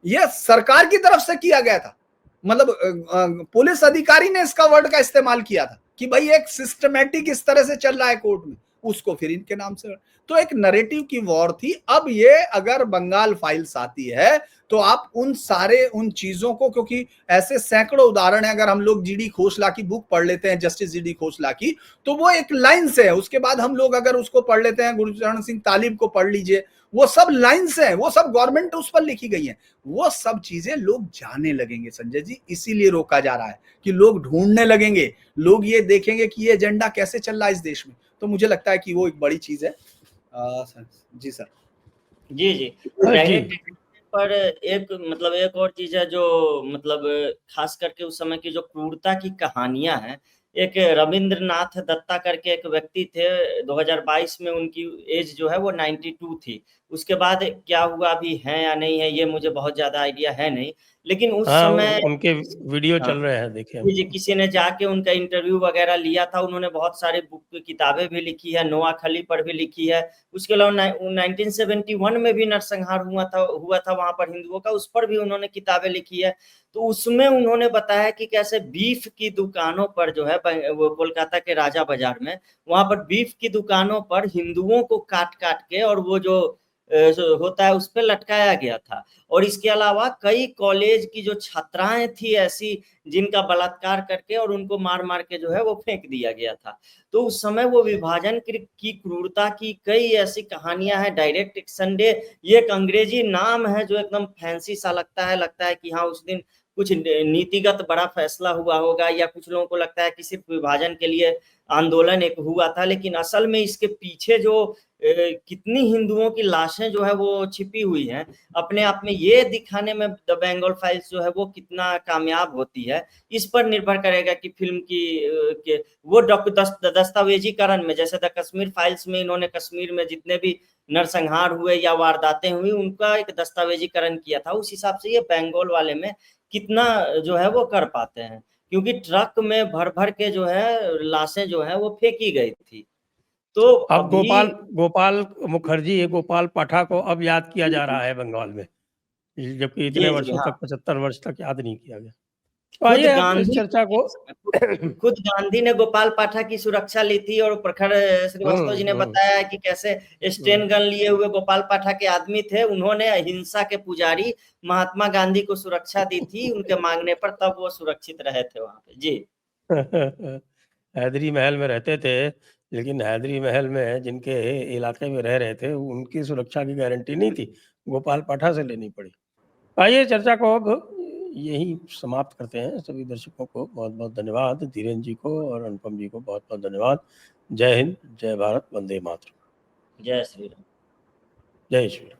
ये सरकार की तरफ से किया गया था, मतलब पुलिस अधिकारी ने इसका वर्ड का इस्तेमाल किया था कि भाई एक सिस्टमैटिक इस तरह से चल रहा है कोर्ट में, उसको फिर इनके नाम से। तो एक नैरेटिव की वॉर थी। अब ये अगर बंगाल फाइल्स आती है तो आप उन सारे उन चीजों को, क्योंकि ऐसे सैकड़ों उदाहरण है, अगर हम लोग जीडी खोसला की बुक पढ़ लेते हैं, जस्टिस जीडी खोसला की, तो वो एक लाइन से है। उसके बाद हम लोग अगर उसको पढ़ लेते हैं, गुरचरण सिंह तालिब को पढ़ लीजिए, वो सब लाइन से है, वो सब गवर्नमेंट उस पर लिखी गई है। वो सब चीजें लोग जानने लगेंगे संजय जी, इसीलिए रोका जा रहा है कि लोग ढूंढने लगेंगे, लोग ये देखेंगे कि ये एजेंडा कैसे चल रहा है इस देश में। तो मुझे लगता है कि वो एक बड़ी चीज है। जी सर। जी जी, डायरेक्ट पर एक मतलब एक और चीज है जो मतलब खास करके उस समय की जो क्रूरता की कहानियां हैं। एक रविंद्रनाथ दत्ता करके एक व्यक्ति थे, 2022 में उनकी एज जो है वो 92 थी। उसके बाद क्या हुआ अभी है या नहीं है ये मुझे बहुत ज्यादा आइडिया है नहीं, लेकिन उस समय उनके वीडियो हाँ, चल रहे हैं, देखिए। जी, किसी ने जाके उनका इंटरव्यू वगैरह लिया था। उन्होंने बहुत सारे बुक किताबें भी लिखी है, नोआ खली पर भी लिखी है। उसके अलावा 1971 में भी नरसंहार हुआ था वहां पर हिंदुओं का, उस पर भी उन्होंने किताबें लिखी है। तो उसमें उन्होंने बताया कि कैसे बीफ की दुकानों पर जो है वो कोलकाता के राजा बाजार में, वहां पर बीफ की दुकानों पर हिंदुओं को काट काट के और वो जो होता है उस पर लटकाया गया था। और इसके अलावा कई कॉलेज की जो छात्राएं थी ऐसी जिनका बलात्कार करके और उनको मार मार के जो है वो फेंक दिया गया था। तो उस समय वो विभाजन की क्रूरता की कई ऐसी कहानियां हैं। डायरेक्ट एक्शन डे, ये एक अंग्रेजी नाम है जो एकदम फैंसी सा लगता है कि हाँ उस दिन कुछ नीतिगत बड़ा फैसला हुआ होगा, या कुछ लोगों को लगता है कि सिर्फ विभाजन के लिए आंदोलन एक हुआ था, लेकिन असल में इसके पीछे जो कितनी हिंदुओं की लाशें जो है वो छिपी हुई हैं, अपने आप में ये दिखाने में द बंगाल फाइल्स जो है वो कितना कामयाब होती है, इस पर निर्भर करेगा कि फिल्म की वो दस्तावेजीकरण में, जैसे द कश्मीर फाइल्स में इन्होंने कश्मीर में जितने भी नरसंहार हुए या वारदातें हुई उनका एक दस्तावेजीकरण किया था, उस हिसाब से ये बंगाल वाले में कितना जो है वो कर पाते हैं, क्योंकि ट्रक में भर भर के जो है लाशें जो है वो फेंकी गई थी। तो अब अभी गोपाल मुखर्जी, ये गोपाल पाठक को अब याद किया जा रहा है बंगाल में, जबकि इतने जी वर्षों हाँ, तक 75 वर्ष तक याद नहीं किया गया। तो खुद आइए अब इस गांधी चर्चा को खुद गांधी ने गोपाल पाठक की सुरक्षा ली थी, और प्रखर श्रीवास्तव जी ने बताया कि कैसे स्टेन गन लिए हुए गोपाल पाठक के आदमी थे, उन्होंने अहिंसा के पुजारी महात्मा गांधी को सुरक्षा दी थी उनके मांगने पर, तब वो सुरक्षित रहे थे वहां पे। जी हैदरी महल में रहते थे, लेकिन हैदरी महल में जिनके इलाके में रह रहे थे उनकी सुरक्षा की गारंटी नहीं थी, गोपाल पाठक से लेनी पड़ी। आइए चर्चा को अब यही समाप्त करते हैं। सभी दर्शकों को बहुत बहुत धन्यवाद, धीरेन्द्र जी को और अनुपम जी को बहुत बहुत धन्यवाद। जय हिंद, जय भारत, वंदे मातरम। जय श्री राम। जय श्री राम।